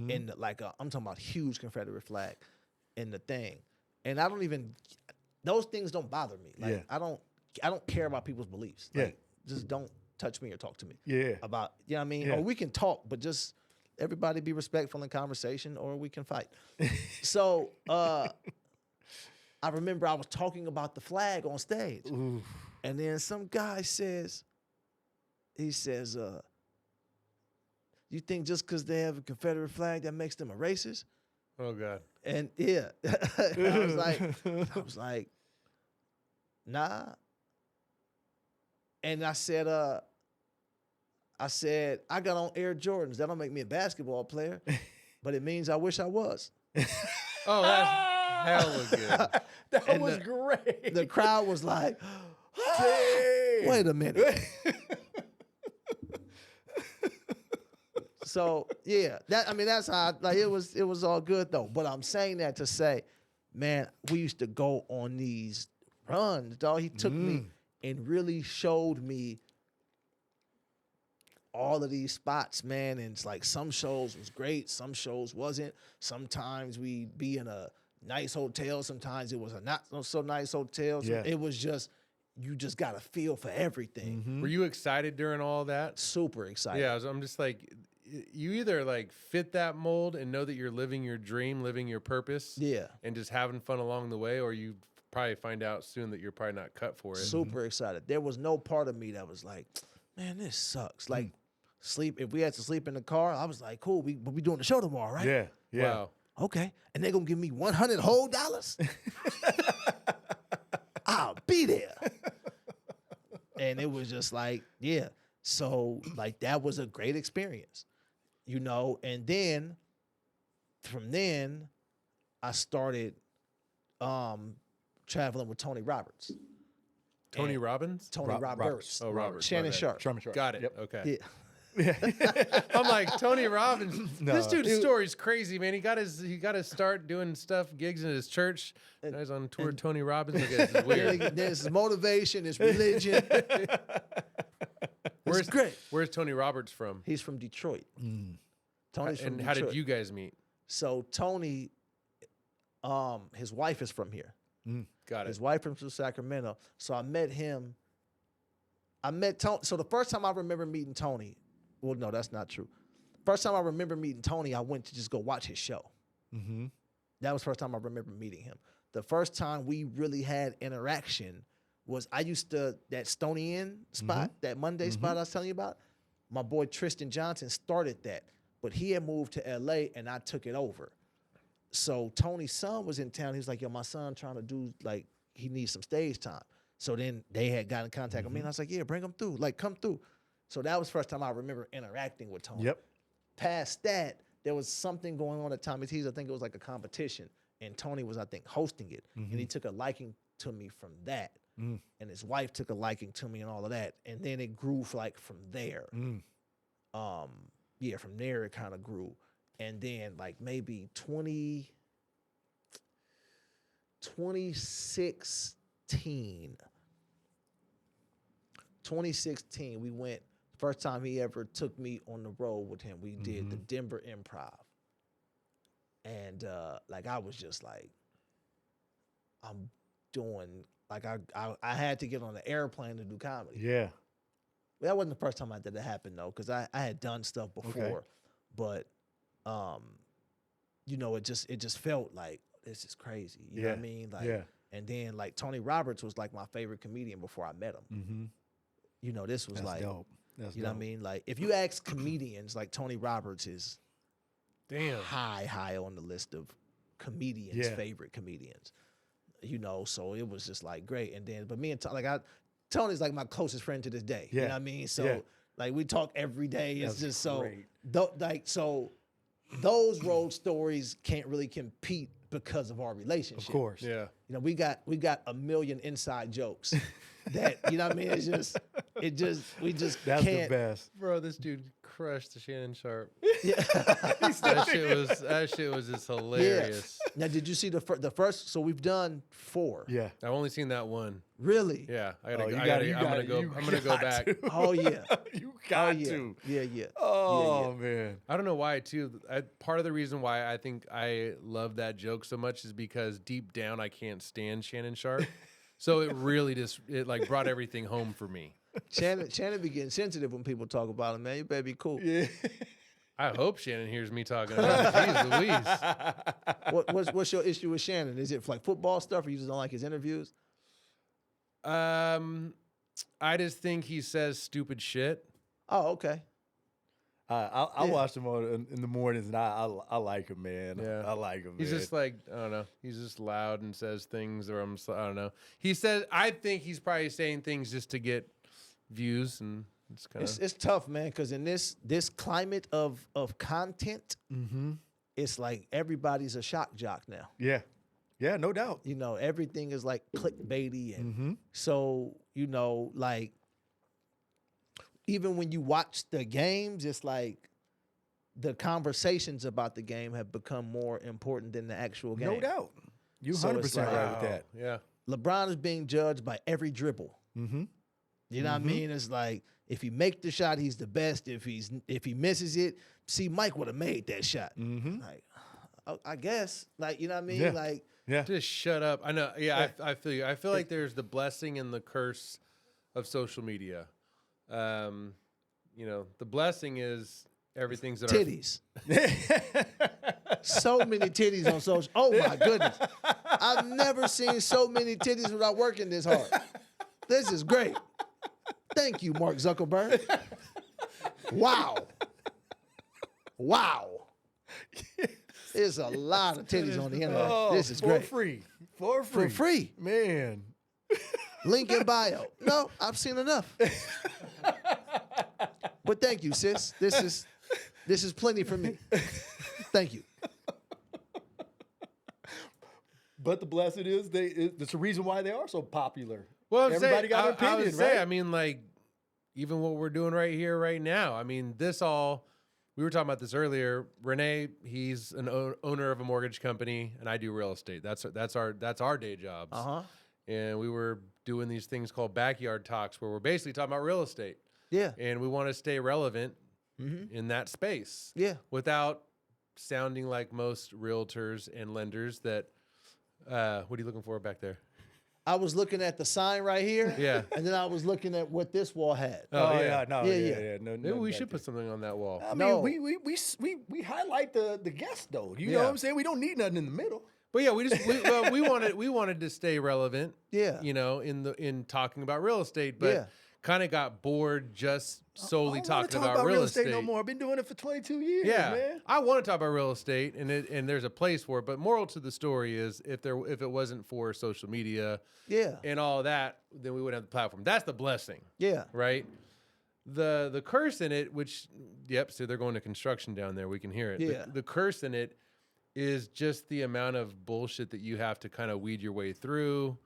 in the, I'm talking about huge Confederate flag in the thing, and I don't even those things don't bother me. Like Yeah. I don't care about people's beliefs. Yeah. Like, just don't touch me or talk to me. Yeah. About you know what I mean? Yeah. Or we can talk, but just everybody be respectful in conversation, or we can fight. So I remember I was talking about the flag on stage. Ooh. And then some guy says, you think just because they have a Confederate flag that makes them a racist? Oh God. And yeah, I was like, nah. And I said, I got on Air Jordans. That don't make me a basketball player, but it means I wish I was. Oh, that's hella good. That And was great. The crowd was like, Dang. wait a minute. So yeah, that's how it was all good though. But I'm saying that to say, man, we used to go on these runs, dog. He took me and really showed me all of these spots, man. And it's like some shows was great, some shows wasn't. Sometimes we'd be in a nice hotel, sometimes it was a not so nice hotel. So Yeah. it was just, you just got a feel for everything. Were you excited during all that? Super excited. Yeah, I'm just like, you either like fit that mold and know that you're living your dream, living your purpose, Yeah. and just having fun along the way, or you probably find out soon that you're probably not cut for it. Super excited. There was no part of me that was like, man, this sucks. Like sleep. If we had to sleep in the car, I was like, cool. We doing the show tomorrow, right? Yeah. Yeah. Wow. Okay. And they're gonna give me $100 whole dollars. I'll be there. And it was just like, yeah. So like that was a great experience, you know. And then from then, I started traveling with Tony Roberts. Tony And Robbins? Tony Roberts. Roberts. Oh, Roberts. Shannon my bad. Sharp. Sherman Sharp. Got it. Yep. Okay. Yeah. I'm like, Tony Robbins. No. This dude's story's crazy, man. He got to start doing stuff, gigs in his church. Now he's on tour with Tony Robbins. Look at this, it's weird. There's motivation, there's religion. It's great. Where's Tony Roberts from? He's from Detroit. Tony's from And Detroit. how did you guys meet? So Tony, his wife is from here. Got His it. wife from Sacramento. So I met him. I met Tony. So the first time I remember meeting Tony, well, no, that's not true. First time I remember meeting Tony, I went to just go watch his show. That was the first time I remember meeting him. The first time we really had interaction was that Stony Inn spot, that Monday spot I was telling you about. My boy Tristan Johnson started that, but he had moved to LA and I took it over. So Tony's son was in town. He was like, yo, my son trying to do, like, he needs some stage time. So then they had gotten in contact with me, and I was like, yeah, bring him through. Like, come through. So that was the first time I remember interacting with Tony. Yep. Past that, there was something going on at Tommy T's. I think it was like a competition, and Tony was, I think, hosting it, and he took a liking to me from that, and his wife took a liking to me and all of that, and then it grew from there. From there it kind of grew, and then like maybe 2016, we went. First time he ever took me on the road with him, we did the Denver Improv. And like I was just like, I'm doing, like I had to get on an airplane to do comedy. Yeah. That wasn't the first time I did it happen though, because I had done stuff before. But you know, it just felt like this is crazy. You know what I mean? Like and then like Tony Roberts was like my favorite comedian before I met him. You know, this was That's like dope. That's you know what I mean? Like if you ask comedians, like Tony Roberts is high on the list of comedians' favorite comedians. You know, so it was just like great. And then, but me and Tony's like my closest friend to this day. You know what I mean? So like we talk every day. It's That's just so great. so those road stories can't really compete because of our relationship. Of course. Yeah. You know, we got a million inside jokes that, you know what I mean? We just That's can't. the best. Bro, this dude crushed the Shannon Sharp. Yeah. that shit was just hilarious. Now, did you see the first? So we've done 4. Yeah. I've only seen that one. Really? Yeah, Oh, I'm gonna go back. Oh yeah. You got yeah. to. Yeah. Oh, man. I don't know why too. Part of the reason why I think I love that joke so much is because deep down I can't stand Shannon Sharp. So it really like brought everything home for me. Shannon be getting sensitive when people talk about him, man. You better be cool. Yeah. I hope Shannon hears me talking about him. Jeez Louise. What's your issue with Shannon? Is it like football stuff, or you just don't like his interviews? I just think he says stupid shit. Oh, okay. I watch him in the mornings, and I like him, man. Yeah. I like him, He's man. just like, I don't know. He's just loud and says things, or I don't know. I think he's probably saying things just to get views, and it's kind of. It's tough, man, because in this climate of content, it's like everybody's a shock jock now. Yeah. Yeah, no doubt. You know, everything is like clickbaity, and so you know, like even when you watch the games, it's like the conversations about the game have become more important than the actual game. No doubt. You So 100% it's like- right with that. Yeah. LeBron is being judged by every dribble. Mm-hmm. You know what I mean? It's like if he make the shot, he's the best. If he misses it, see, Mike would have made that shot. Like, I guess, like, you know what I mean? Yeah. Like, Yeah. Just shut up. I know. Yeah, I feel you. I feel like there's the blessing and the curse of social media. You know, the blessing is everything's at titties. So many titties on social. Oh my goodness. I've never seen so many titties without working this hard. This is great. Thank you, Mark Zuckerberg. Wow. There's a lot of titties on the internet. Oh, This is for great. free. For free. For free. Man. Link in bio. No, I've seen enough. But thank you, sis. This is plenty for me. Thank you. But the blessed is it's the reason why they are so popular. Well, Everybody got an opinion, I would say, right? I mean, like, even what we're doing right here, right now. I mean, we were talking about this earlier. Rene, he's an owner of a mortgage company, and I do real estate. That's our day jobs. And we were doing these things called backyard talks, where we're basically talking about real estate. Yeah. And we want to stay relevant in that space. Yeah. Without sounding like most realtors and lenders that. What are you looking for back there? I was looking at the sign right here. Yeah. And then I was looking at what this wall had. Oh, yeah. yeah. No, Yeah, yeah. yeah. No, Maybe we should put something on that wall. I mean, No. we highlight the guests though. You know Yeah. what I'm saying? We don't need nothing in the middle. But yeah, we wanted to stay relevant. Yeah. You know, in talking about real estate, but Yeah. kind of got bored just solely I don't wanna talking talk about real estate estate. no more. I've been doing it for 22 years, Yeah, man. I want to talk about real estate, and there's a place for it. But moral to the story is, if it wasn't for social media Yeah. and all that, then we wouldn't have the platform. That's the blessing, Yeah. right? The curse in it, which so they're going to construction down there. We can hear it. Yeah. The curse in it is just the amount of bullshit that you have to kind of weed your way through,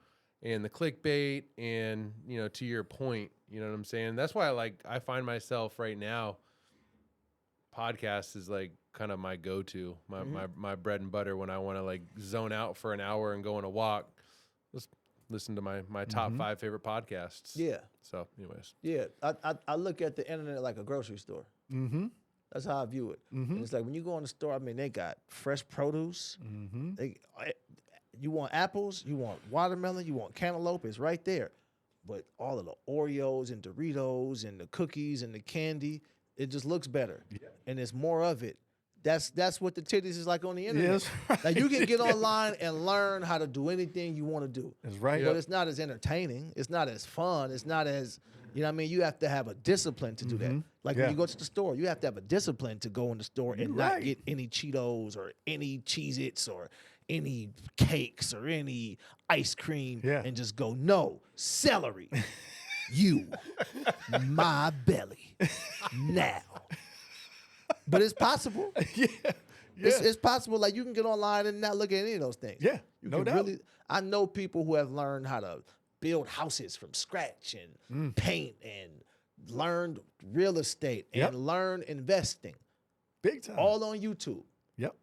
and the clickbait, and to your point, you know what I'm saying? That's why I find myself right now, podcast is like kind of my go-to, my bread and butter when I want to zone out for an hour and go on a walk. Let's listen to my top 5 favorite podcasts. Yeah. So anyways. Yeah. I look at the internet like a grocery store. Mm-hmm. That's how I view it. And it's like when you go in the store, I mean, they got fresh produce. You want apples, you want watermelon, you want cantaloupe, it's right there. But all of the Oreos and Doritos and the cookies and the candy, it just looks better. Yeah. And there's more of it. That's what the titties is like on the internet. Yes, right. Like you can get online and learn how to do anything you want to do. That's right. But it's not as entertaining. It's not as fun. It's not as, you know what I mean? You have to have a discipline to do that. Like when you go to the store, you have to have a discipline to go in the store and not get any Cheetos or any Cheez-Its or any cakes or any ice cream and just go, no, celery, you, my belly, now. But it's possible. It's possible. Like you can get online and not look at any of those things. Yeah, you no can doubt. Really, I know people who have learned how to build houses from scratch and paint and learned real estate and learn investing. Big time. All on YouTube. Yep.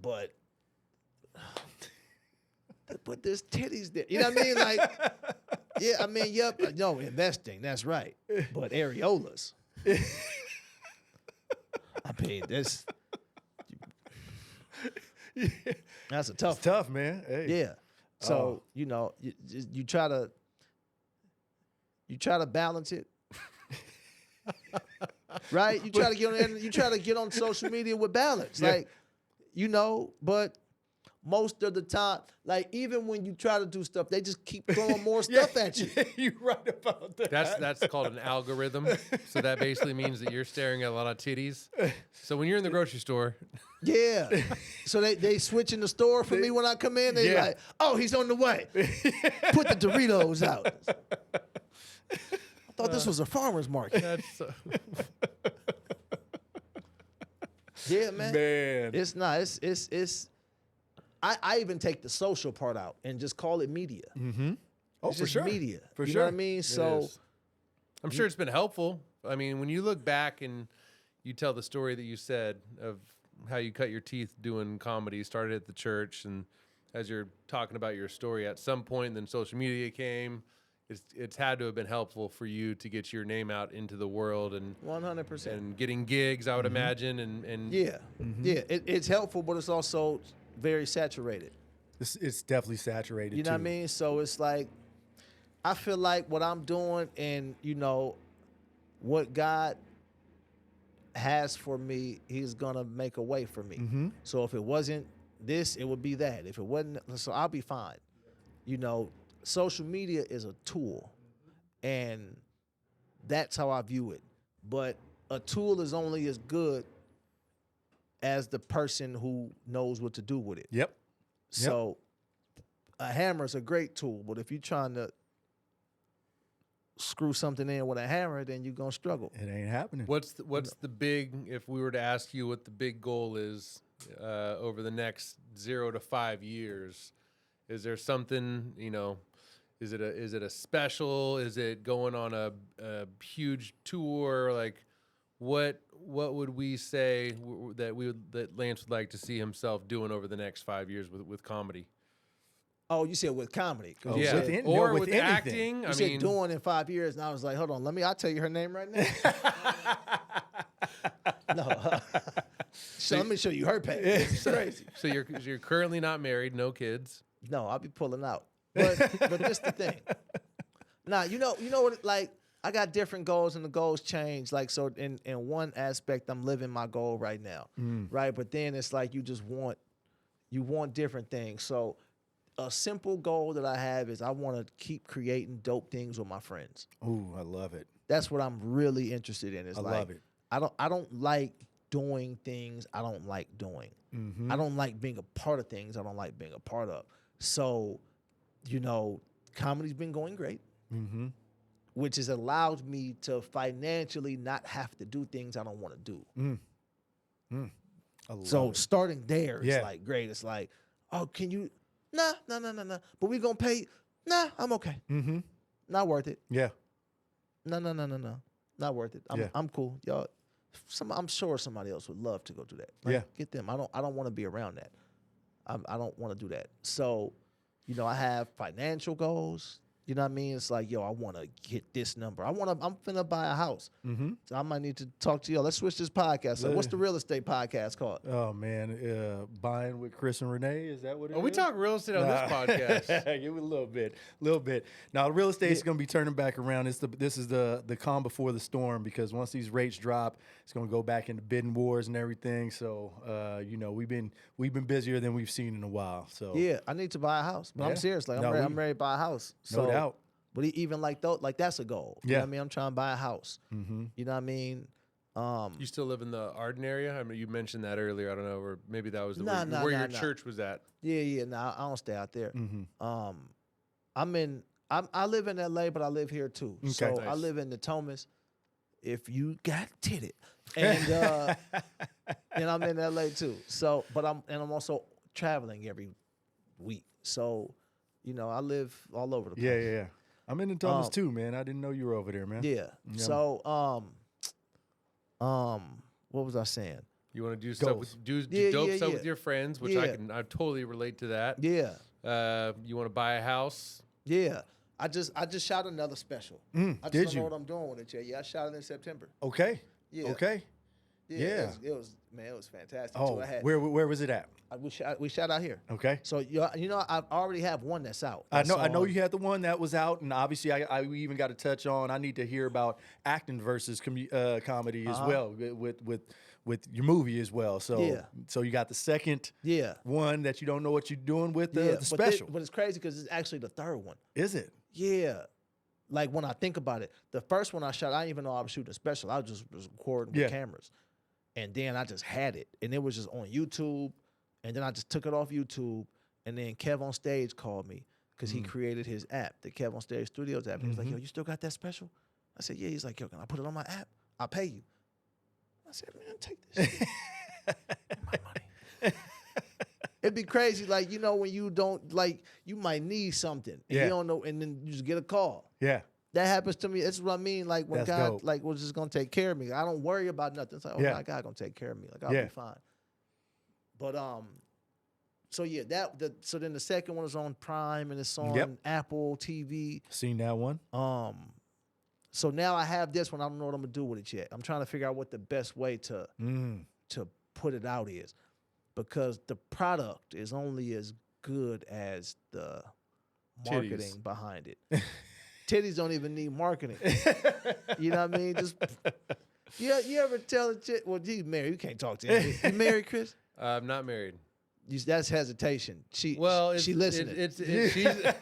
But there's titties there. You know what I mean? Like, yeah, I mean, no, investing, that's right. But areolas. I mean, that's a tough. It's tough, man. Hey. Yeah. So you try to balance it, right? You try to get on social media with balance, but most of the time, like even when you try to do stuff, they just keep throwing more stuff at you. Yeah, you're right about that. That's called an algorithm. So that basically means that you're staring at a lot of titties. So when you're in the grocery store, Yeah. So they switch in the store for me when I come in. They like, oh, he's on the way. Put the Doritos out. I thought this was a farmer's market. that's Yeah, man. Man. It's not. It's. I even take the social part out and just call it media. Oh, It's for just sure. media. For you sure. know what I mean? It So is. I'm sure it's been helpful. I mean, when you look back and you tell the story that you said of how you cut your teeth doing comedy, started at the church, and as you're talking about your story, at some point, then social media came. It's had to have been helpful for you to get your name out into the world and 100%. and getting gigs, I would imagine, and Yeah. Yeah. It's helpful, but it's also very saturated. It's definitely saturated. You know what I too. mean? So it's like, I feel like what I'm doing and, what God has for me, he's going to make a way for me. So if it wasn't this, it would be that. If it wasn't, so I'll be fine. Social media is a tool, and that's how I view it. But a tool is only as good as the person who knows what to do with it. Yep. So a hammer is a great tool, but if you're trying to screw something in with a hammer, then you're gonna struggle. It ain't happening. what's the big? If we were to ask you what the big goal is over the next 0 to 5 years, is there something? Is it a special? Is it going on a huge tour? Like, what would we say that Lance would like to see himself doing over the next 5 years with comedy? Oh, you said with comedy. 'Cause Oh, you Yeah, with said, it- or with with anything. acting. you I said mean, doing in 5 years, and I was like, hold on, I'll tell you her name right now. No. So let me show you her page. It's crazy. so you're currently not married, no kids. No, I'll be pulling out. But this the thing. Nah, you know what? Like, I got different goals, and the goals change. Like, so in one aspect, I'm living my goal right now, right? But then it's like you want different things. So a simple goal that I have is I want to keep creating dope things with my friends. Ooh, I love it. That's what I'm really interested in. Is I like, love it. I don't like doing things I don't like doing. Mm-hmm. I don't like being a part of things I don't like being a part of. So, comedy's been going great, Mm-hmm. which has allowed me to financially not have to do things I don't want to do. I love So it. starting there is Yeah. like great. It's like, oh, can you? Nah. But we gonna pay. Nah, I'm okay. Mm-hmm. Not worth it. Yeah. No. Not worth it. Yeah. I'm cool, y'all. I'm sure somebody else would love to go do that. Like, Yeah. get them. I don't want to be around that. I don't want to do that. So, I have financial goals. You know what I mean? It's like, I want to get this number. I'm finna buy a house. Mm-hmm. So I might need to talk to y'all. Let's switch this podcast. So what's the real estate podcast called? Oh man, buying with Chris and Renee, is that what it is? Oh, we talk real estate on this podcast. Give it a little bit. Now real estate's going to be turning back around. This is the calm before the storm, because once these rates drop, it's going to go back into bidding wars and everything. So we've been busier than we've seen in a while. So Yeah, I need to buy a house. But Yeah. I'm serious. Like, No, I'm ready to buy a house. no doubt. But even like that's a goal. You know Yeah. what I mean? I'm trying to buy a house. Mm-hmm. You know what I mean? You still live in the Arden area? I mean, you mentioned that earlier. I don't know, or maybe that was Nah, where your nah. church was at. Yeah. Nah, I don't stay out there. Mm-hmm. I live in LA, but I live here too. Okay. So I Nice. live in the Thomas. If you got titted, and and I'm in LA too. So, but I'm also traveling every week. So, I live all over the place. Yeah. I'm in the Thomas too, man. I didn't know you were over there, man. Yeah. Yeah. So, what was I saying? You want to do stuff Goals. do Yeah, dope yeah, stuff yeah. with your friends, which Yeah. I totally relate to that. Yeah. You want to buy a house? Yeah. I just shot another special. I just did don't you? know what I'm doing with it yet. Yeah, I shot it in September. Okay. Yeah. Okay. Yeah. It was fantastic. Oh, too. where was it at? We shot out here. Okay. So I already have one that's out. I know on- you had the one that was out, and obviously we even got to touch on. I need to hear about acting versus comedy as well with your movie as well. So Yeah. so you got the second Yeah. one that you don't know what you're doing with the Yeah, special. but it's crazy because it's actually the third one. Is it? Yeah. Like when I think about it, the first one I shot, I didn't even know I was shooting a special. I was recording Yeah. with cameras. And then I just had it. And it was just on YouTube. And then I just took it off YouTube. And then Kev on Stage called me because he created his app, the Kev on Stage Studios app. And he was like, yo, you still got that special? I said, yeah. He's like, yo, can I put it on my app? I'll pay you. I said, man, take this shit. My money. It'd be crazy, like, when you don't, like, you might need something. And Yeah. you don't know, and then you just get a call. Yeah. That happens to me. That's what I mean. Like when That's God, dope. like, was just gonna take care of me. I don't worry about nothing. It's like, oh, Yeah. God gonna take care of me. Like I'll Yeah. be fine. But so yeah, so then the second one is on Prime and it's on Yep. Apple TV. Seen that one? So now I have this one. I don't know what I'm gonna do with it yet. I'm trying to figure out what the best way to put it out is, because the product is only as good as the marketing Titties. behind it. Titties don't even need marketing. You know what I mean? Just you ever tell a chick? Well, he's married. You can't talk to him. You married, Chris? I'm not married. That's hesitation. She It's listening.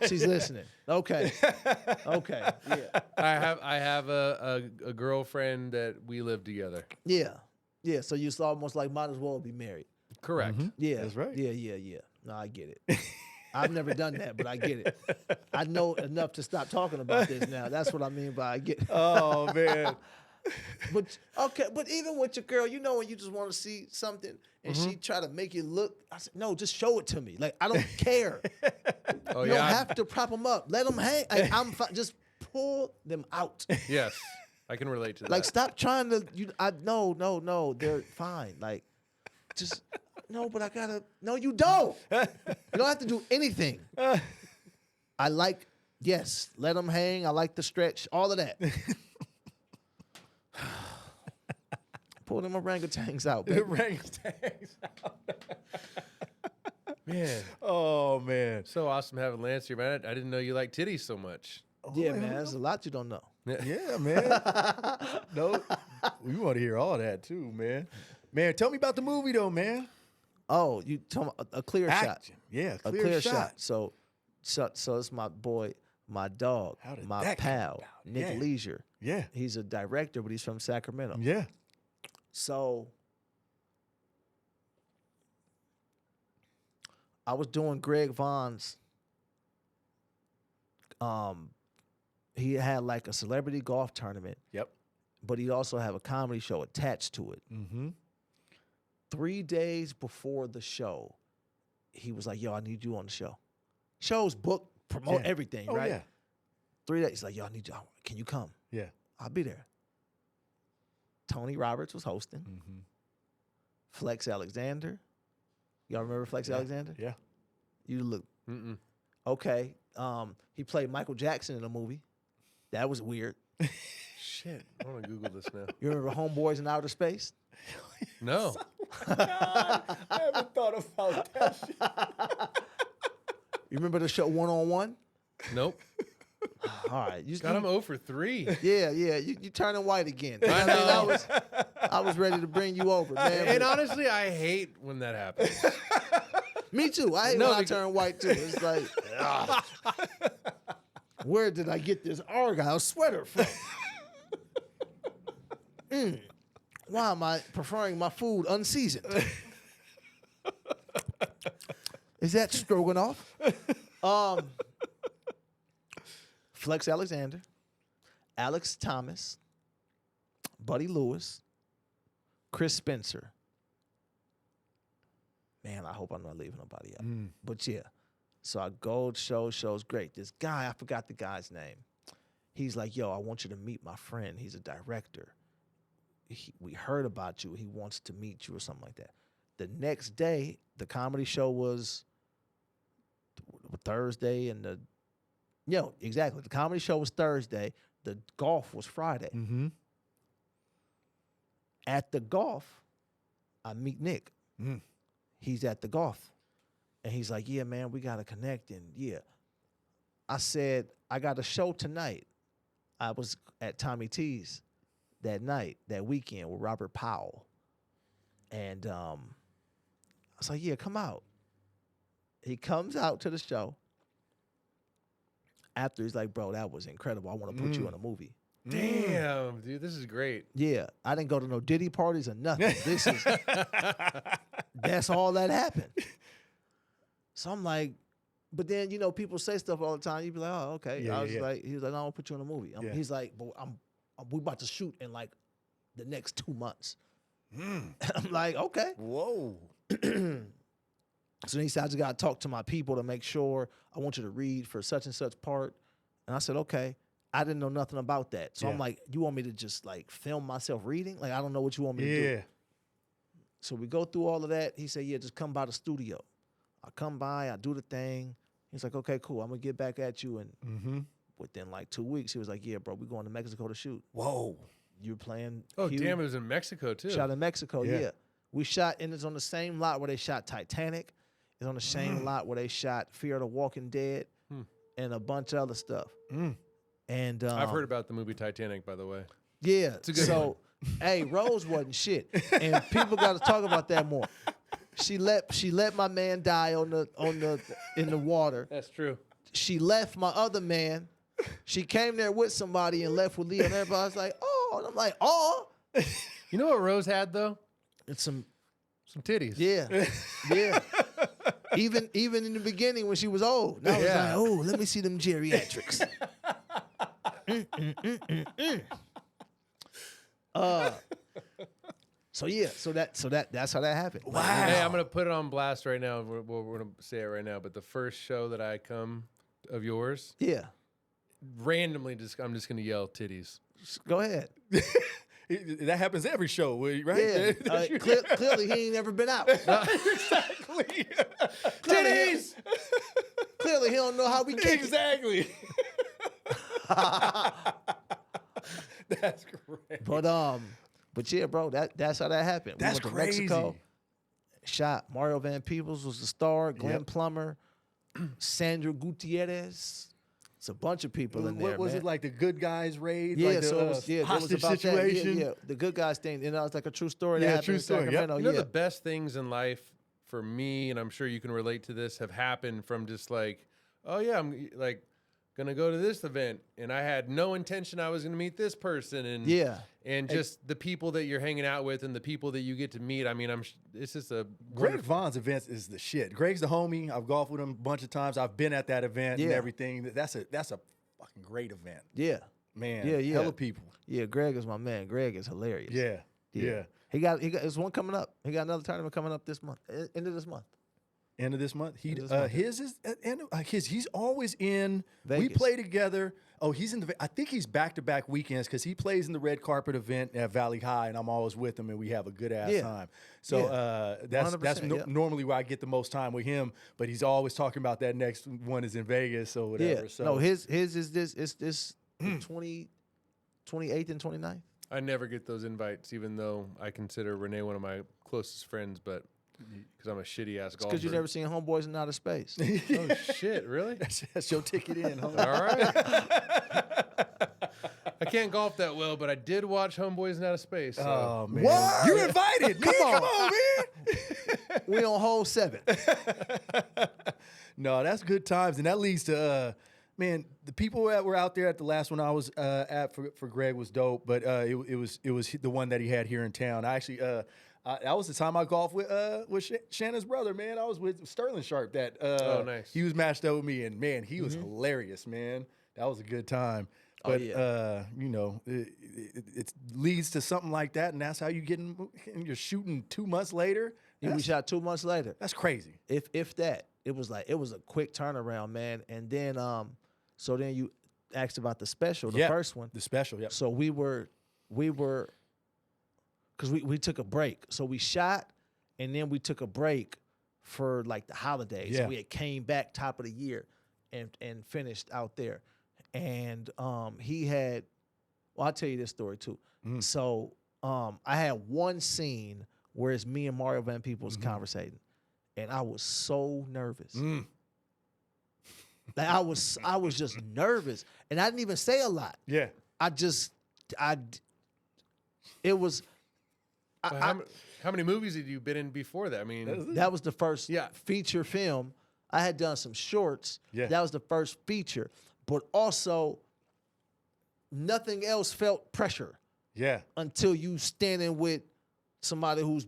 She's listening. Okay. Yeah. I have a girlfriend that we live together. Yeah. So you almost like might as well be married. Correct. Yeah. That's right. Yeah. No, I get it. I've never done that, but I get it. I know enough to stop talking about this now. That's what I mean by I get it. Oh man. But okay, but even with your girl, when you just want to see something and she try to make it look, I said, no, just show it to me. Like, I don't care. Oh You yeah. don't have to prop them up. Let them hang. Like, I'm fine. Just pull them out. Yes, I can relate to that. Like, stop trying to. No. They're fine. Like, just no. But I gotta. No, you don't. You don't have to do anything. I like. Yes, let them hang. I like the stretch. All of that. Pull them orangutans out, baby. Orangutans out. man, Oh man. so awesome having Lance here, man. I didn't know you like titties so much. Yeah, man. There's a lot you don't know. Yeah, man. No, we want to hear all that too, man. Man, tell me about the movie though, man. Oh, you talking about a clear shot. Action. Yeah, A clear, shot. So So it's my boy, my dog, How did my that come pal, about? Nick Yeah. Leisure. Yeah. He's a director, but he's from Sacramento. Yeah. So I was doing Greg Vaughn's. He had like a celebrity golf tournament, Yep. but he also have a comedy show attached to it. Mm-hmm. 3 days before the show, he was like, "Yo, I need you on the show." Show's booked, promote Yeah. everything, Oh, right? yeah. 3 days, he's like, "Yo, I need you. Can you come?" Yeah. I'll be there. Tony Roberts was hosting. Mm-hmm. Flex Alexander. Y'all remember Flex Alexander? Yeah. You look Mm-mm. okay. He played Michael Jackson in a movie. That was weird. Shit. I want to Google this now. You remember Homeboys in Outer Space? No. God, I haven't thought about that shit. You remember the show One on One? Nope. All right. You, God, I'm 0 for 3. yeah. You turning white again. I know. I was ready to bring you over, man. And but- honestly, I hate when that happens. me too. I hate No, when I because- turn white too. It's like, where did I get this Argyle sweater from? Why am I preferring my food unseasoned? Is that stroganoff? Flex Alexander, Alex Thomas, Buddy Lewis, Chris Spencer. Man, I hope I'm not leaving nobody out. But yeah, so I go, show's great. This guy, I forgot the guy's name. He's like, "Yo, I want you to meet my friend. He's a director. We heard about you. He wants to meet you," or something like that. The next day, the comedy show was Thursday, and exactly. The comedy show was Thursday. The golf was Friday. Mm-hmm. At the golf, I meet Nick. Mm. He's at the golf. And he's like, "Yeah, man, we got to connect." And yeah. I said, "I got a show tonight." I was at Tommy T's that night, that weekend with Robert Powell. And I was like, "Yeah, come out." He comes out to the show. After he's like, "Bro, that was incredible. I want to put you in a movie." Damn, dude, this is great. Yeah, I didn't go to no Diddy parties or nothing. That's all that happened. So I'm like, but then, people say stuff all the time. You be like, "Oh, okay." Yeah, I was yeah. like, he was like, "No, I'll put you in a movie." Yeah. He's like, "But we about to shoot in like the next 2 months." I'm like, "Okay." Whoa. So then he said, "I just got to talk to my people to make sure. I want you to read for such and such part." And I said, "Okay." I didn't know nothing about that. So Yeah. I'm like, "You want me to just like film myself reading? Like, I don't know what you want me to do." Yeah. So we go through all of that. He said, "Yeah, just come by the studio." I come by, I do the thing. He's like, "Okay, cool. I'm going to get back at you." And Mm-hmm. within like 2 weeks, he was like, "Yeah, bro, we're going to Mexico to shoot. Whoa. You're playing Oh, Hugh." damn, it was in Mexico, too. Shot in Mexico, Yeah. yeah. We shot, and it's on the same lot where they shot Titanic. It's on the same lot where they shot Fear of the Walking Dead and a bunch of other stuff. And I've heard about the movie Titanic, by the way. Yeah. a good So, hey, Rose wasn't shit, and people got to talk about that more. She let my man die in the water. That's true. She left my other man. She came there with somebody and left with Leo, and everybody was like, "Oh," and I'm like, "Oh." You know what Rose had, though? It's some titties. Yeah. Even in the beginning when she was old. And I was Yeah. like, "Oh, let me see them geriatrics." So that's how that happened. Like, Hey, I'm gonna put it on blast right now. We're gonna say it right now. But the first show that I come of yours, yeah. randomly, I'm just gonna yell titties. Go ahead. That happens every show, right? Yeah. Clearly he ain't never been out. Exactly. Titties. Clearly he don't know how we kick it. Exactly. That's great. But yeah, bro, that's how that happened. That's we went crazy. to Mexico, shot. Mario Van Peebles was the star. Glenn Yep. Plummer, Sandra Gutierrez. It's a bunch of people in there. What was man. it like? The good guys raid? Yeah, like the, so it was, it was hostage about situation. that. Yeah, the good guys thing. You know, it's like a true story. Yeah, that happened true in story, yep. Sacramento. You know, yeah. the best things in life for me, and I'm sure you can relate to this, have happened from just like oh yeah, I'm like gonna go to this event, and I had no intention I was gonna meet this person, and and just the people that you're hanging out with and the people that you get to meet. I mean, it's just a Greg wonderful- Vaughn's events is the shit. Greg's the homie. I've golfed with him a bunch of times. I've been at that event and everything. That's a fucking great event. Yeah. Man, Yeah. hella people. Yeah, Greg is my man. Greg is hilarious. Yeah. He got there's one coming up. He got another tournament coming up this month. End of this month. End of this month. End of this month. His is end of, his. He's always in. We Vegas. play together. Oh, he's in the. I think he's back-to-back weekends because he plays in the red carpet event at Valley High, and I'm always with him, and we have a good ass time. So that's 100%, normally where I get the most time with him. But he's always talking about that next one is in Vegas or whatever. Yeah. So No, his is this. It's this 28th and 29th. I never get those invites, even though I consider Rene one of my closest friends, but because I'm a shitty ass golfer. Because you never seen Homeboys in Outer Space. Oh shit! Really? that's your ticket in. Huh? All right. I can't golf that well, but I did watch Homeboys in Outer Space. So. Oh man, What? you invited? Come man. on. Come on, man. We on hole 7. No, that's good times, and that leads to man. The people that were out there at the last one I was at for Greg was dope, but it was the one that he had here in town. I actually that was the time I golfed with Shannon's brother. Man, I was with Sterling Sharp. That Oh, nice. He was matched up with me, and man, he was hilarious. Man, that was a good time. Oh, But yeah. you know, it leads to something like that, and that's how you get in. You're shooting 2 months later. We shot 2 months later. That's crazy. If that. It was a quick turnaround, man. And then so then you asked about the special, the first one. The special, yeah. So we were because we took a break. So we shot and then we took a break for like the holidays. Yeah. We had came back top of the year and finished out there. And he had, well, I'll tell you this story too. So I had one scene where it's me and Mario Van Peebles conversating, and I was so nervous. Like I was just nervous, and I didn't even say a lot. Yeah. It was. Well, how many movies had you been in before that? I mean, That was the first Yeah. feature film. I had done some shorts. Yeah. That was the first feature. But also, nothing else felt pressure Yeah. until you standing with somebody who's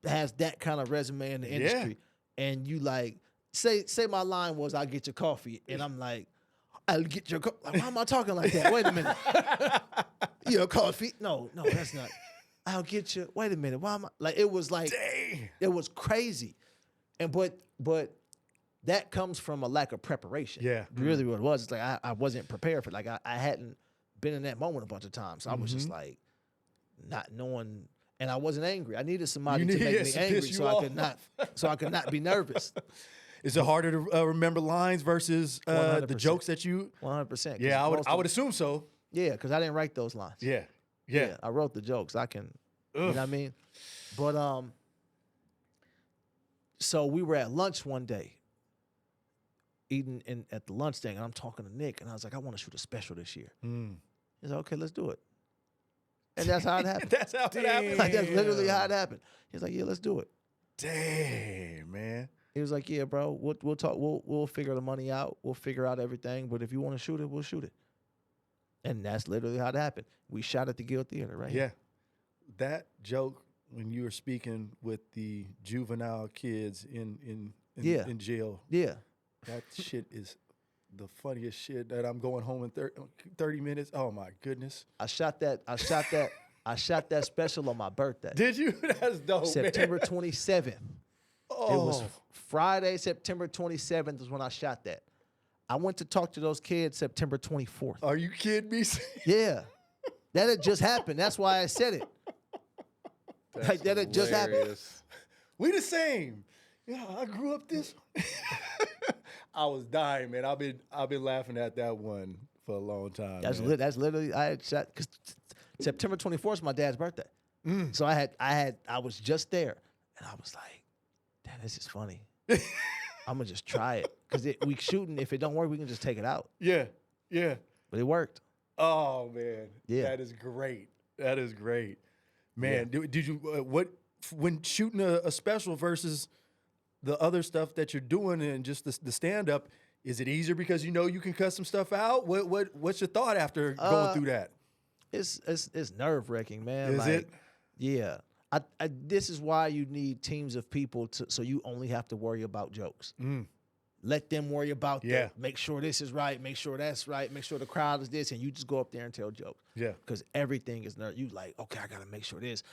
has that kind of resume in the industry. And you like, say my line was, I'll get your coffee. And I'm like, I'll get your coffee. Like, why am I talking like that? Wait a minute. Your coffee? No, that's not. I'll get you. Wait a minute. Why am I? Like, it was like, Dang. it was crazy. And but that comes from a lack of preparation. Yeah. Really what it was. It's like I wasn't prepared for it. Like I hadn't been in that moment a bunch of times. So I was just like not knowing, and I wasn't angry. I needed somebody to make me to angry piss so you I could not be nervous. Is it harder to remember lines versus the 100%. jokes that you? 100%. Yeah, I would assume so. Yeah, because I didn't write those lines. Yeah. Yeah. I wrote the jokes. I can, you know what I mean? But so we were at lunch one day, eating at the lunch thing, and I'm talking to Nick, and I was like, I want to shoot a special this year. He's like, okay, let's do it. And that's how it happened. That's how it happened. Like, that's literally how it happened. He's like, yeah, let's do it. Dang, man. He was like, yeah, bro, we'll talk. We'll figure the money out. We'll figure out everything. But if you want to shoot it, we'll shoot it. And that's literally how it happened. We shot at the Guild Theater, right? Yeah. That joke when you were speaking with the juvenile kids in jail. Yeah. That shit is the funniest shit that I'm going home in 30 minutes. Oh my goodness. I shot that special on my birthday. Did you? That's dope, September man. 27th. Oh. It was Friday, September 27th is when I shot that. I went to talk to those kids September 24th. Are you kidding me? Yeah. That had just happened. That's why I said it. Like that had just happened. hilarious. We the same. Yeah, I grew up this. I was dying, man. I've been laughing at that one for a long time. That's man. that's literally I had shot because September 24th is my dad's birthday. So I was just there, and I was like, damn, this is funny. I'm gonna just try it because we shooting. If it don't work, we can just take it out. Yeah, yeah. But it worked. Oh man, Yeah. that is great. That is great, man. Did you when shooting a special versus the other stuff that you're doing and just the stand up? Is it easier because you know you can cut some stuff out? What's your thought after going through that? It's nerve wracking, man. Is like, it? Yeah. This is why you need teams of people so you only have to worry about jokes. Let them worry about that. Make sure this is right. Make sure that's right. Make sure the crowd is this, and you just go up there and tell jokes. Yeah. Because everything is nerve. You like, okay, I gotta make sure this.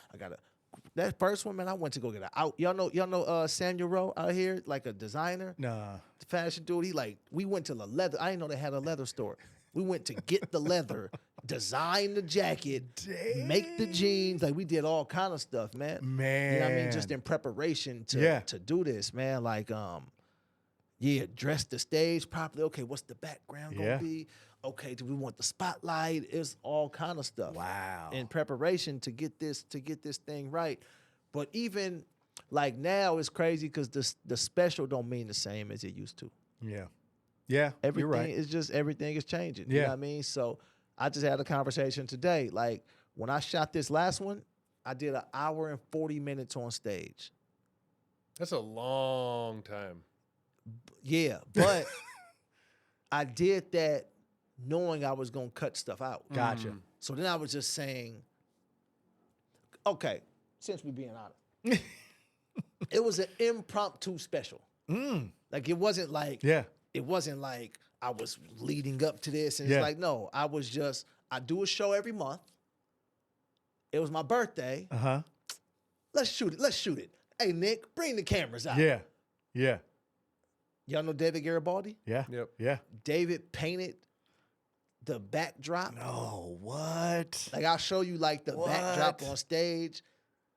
That first one, man. I went to go get it out. Y'all know Samuel Rowe out here, like a designer. Nah. The fashion dude. We went to the leather. I didn't know they had a leather store. We went to get the leather, design the jacket, make the jeans. Like, we did all kind of stuff, man. You know what I mean? Just in preparation to do this, man. Like, dress the stage properly. Okay, what's the background gonna be? Okay, do we want the spotlight? It's all kind of stuff. Wow. In preparation to get this thing right. But even like now, it's crazy because the special don't mean the same as it used to. Yeah. Yeah, Everything you're right. is just everything is changing. You know what I mean? So I just had a conversation today. Like, when I shot this last one, I did 1 hour and 40 minutes on stage. That's a long time. Yeah, but I did that knowing I was gonna cut stuff out. Gotcha. So then I was just saying, okay, since we being honest, it was an impromptu special. Like, it wasn't like it wasn't like I was leading up to this, and it's like, no, I do a show every month. It was my birthday. Let's shoot it. Hey, Nick, bring the cameras out. Yeah. Y'all know David Garibaldi? Yeah. Yep. Yeah. David painted the backdrop. Oh, what? Like, I'll show you like the backdrop on stage.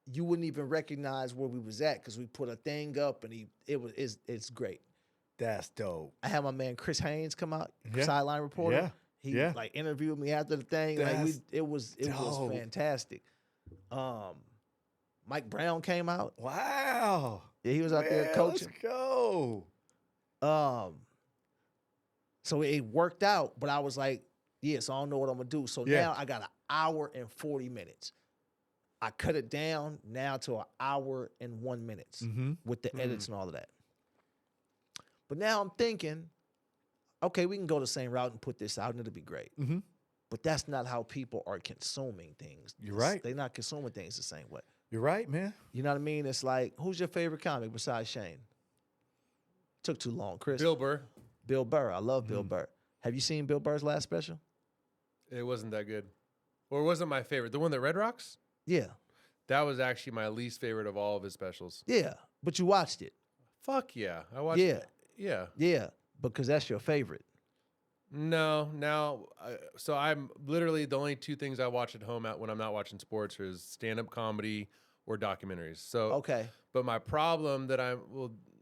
You wouldn't even recognize where we was at because we put a thing up, and it's great. That's dope. I had my man Chris Haynes come out, Yeah. sideline reporter. Yeah. He like interviewed me after the thing. It was dope. fantastic. Mike Brown came out. Wow. Yeah, he was out there coaching. Let's go. So it worked out, but I was like, so I don't know what I'm gonna do. So now I got 1 hour and 40 minutes. I cut it down now to 1 hour and 1 minute with the edits and all of that. But now I'm thinking, okay, we can go the same route and put this out, and it'll be great. But that's not how people are consuming things. You're right. They're not consuming things the same way. You're right, man. You know what I mean? It's like, who's your favorite comic besides Shane? Took too long, Chris. Bill Burr. Bill Burr. I love Bill Burr. Have you seen Bill Burr's last special? It wasn't that good. Or it wasn't my favorite. The one that Red Rocks? Yeah. That was actually my least favorite of all of his specials. Yeah. But you watched it. Fuck yeah. I watched Yeah. it. Yeah. Yeah. Because that's your favorite. No, now, so I'm literally the only two things I watch at home when I'm not watching sports is stand-up comedy or documentaries. So, Okay. but my problem that I'm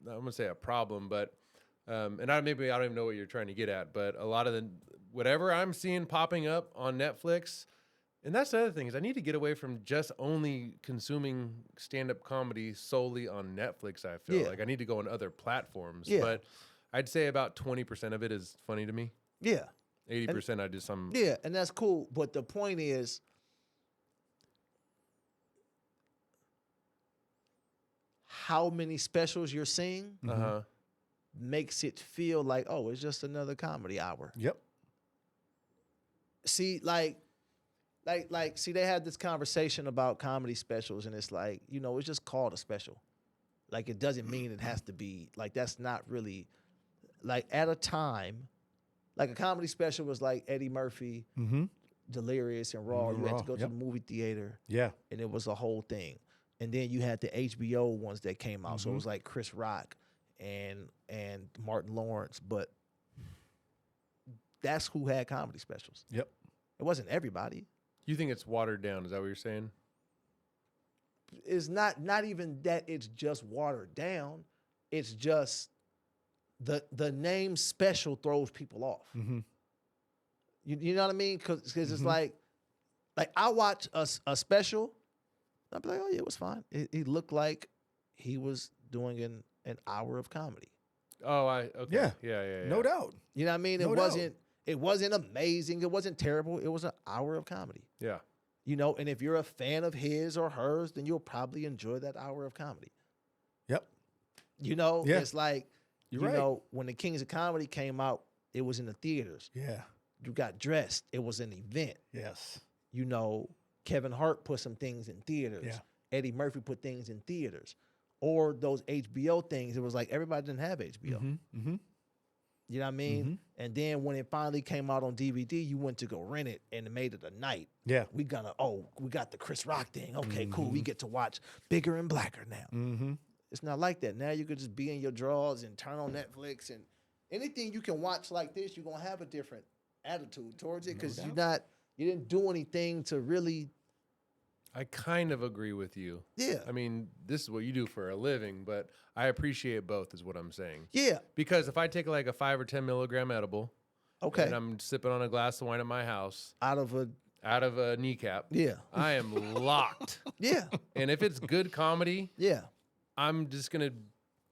gonna say a problem, but and I don't even know what you're trying to get at, but a lot of whatever I'm seeing popping up on Netflix, and that's the other thing is I need to get away from just only consuming stand-up comedy solely on Netflix. I feel like I need to go on other platforms, but I'd say about 20% of it is funny to me. Yeah. 80% Yeah, and that's cool. But the point is, how many specials you're seeing makes it feel like, oh, it's just another comedy hour. Yep. See, see, they had this conversation about comedy specials, and it's like, it's just called a special. Like, it doesn't mean it has to be, like, that's not really, like, at a time, like a comedy special was like Eddie Murphy, Delirious and Raw. You had to go to the movie theater. Yeah. And it was a whole thing. And then you had the HBO ones that came out. So it was like Chris Rock and Martin Lawrence. But that's who had comedy specials. Yep. It wasn't everybody. You think it's watered down? Is that what you're saying? It's not even that it's just watered down. It's just the name special throws people off. You know what I mean? Because it's like I watch a special, I'll be like, oh yeah, it was fine. He looked like he was doing an hour of comedy. Oh, okay. Yeah. No doubt. You know what I mean? No doubt. It wasn't amazing. It wasn't terrible. It was an hour of comedy. Yeah. And if you're a fan of his or hers, then you'll probably enjoy that hour of comedy. Yep. It's like, You're you right. know, when the Kings of Comedy came out, it was in the theaters. Yeah. You got dressed. It was an event. Yes. You know, Kevin Hart put some things in theaters. Yeah. Eddie Murphy put things in theaters. Or those HBO things, it was like everybody didn't have HBO. Mm-hmm. You know what I mean? And then when it finally came out on DVD, you went to go rent it and it made it a night. Yeah. We got the Chris Rock thing. Okay, cool. We get to watch Bigger and Blacker now. Mm-hmm. It's not like that. Now you could just be in your drawers and turn on Netflix and anything you can watch like this, you're gonna have a different attitude towards it because you didn't do anything to really. I kind of agree with you. Yeah. I mean, this is what you do for a living, but I appreciate both, is what I'm saying. Yeah. Because if I take like a 5 or 10 milligram edible, Okay. and I'm sipping on a glass of wine at my house Out of a kneecap, yeah. I am locked. Yeah. And if it's good comedy, Yeah. I'm just gonna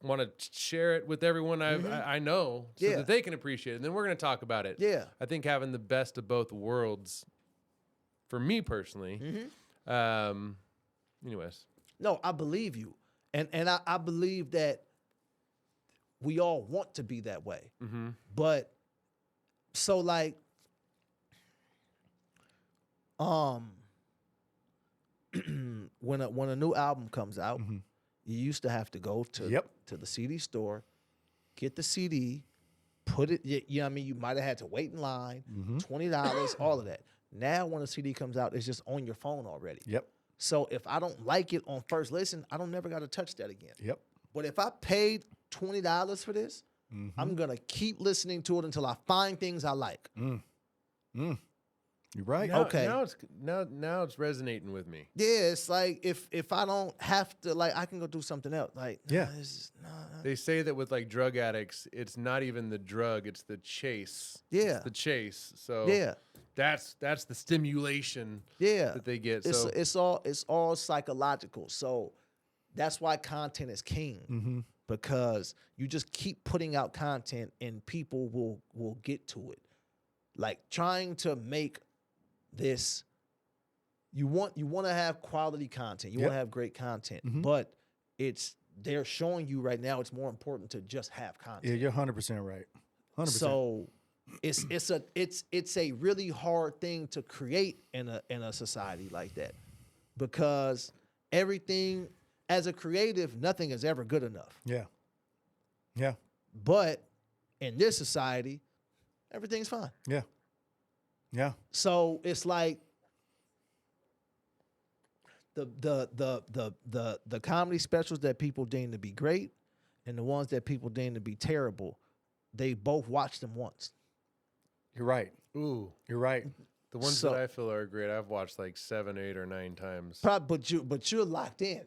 want to share it with everyone I know, so Yeah. that they can appreciate it. And then we're gonna talk about it. Yeah. I think having the best of both worlds, for me personally. Anyways, No, I believe you. And I believe that we all want to be that way. But so like when a new album comes out, you used to have to go to the CD store, get the CD, put it, you know what I mean? You might have had to wait in line, $20, all of that. Now when a CD comes out, it's just on your phone already. Yep. So if I don't like it on first listen, I don't never got to touch that again. Yep. But if I paid $20 for this, I'm gonna keep listening to it until I find things I like. You're right. now, Okay. now it's resonating with me. Yeah, it's like if I don't have to, like, I can go do something else. Like, Yeah. this is, nah. They say that with like drug addicts, it's not even the drug, it's the chase. Yeah. It's the chase. So Yeah. that's the stimulation Yeah, that they get. It's So it's all psychological. So that's why content is king, because you just keep putting out content and people will get to it. Like trying to make this, you want to have quality content, you want to have great content, but they're showing you right now it's more important to just have content. Yeah, you're 100% right. 100%. So it's a really hard thing to create in a society like that, because everything, as a creative, nothing is ever good enough. Yeah. Yeah. But in this society, everything's fine. Yeah. Yeah. So it's like the comedy specials that people deem to be great and the ones that people deem to be terrible, they both watch them once. You're right. ooh, You're right. the ones So- that I feel are great, I've watched like 7, 8, or 9 times. But you're locked in.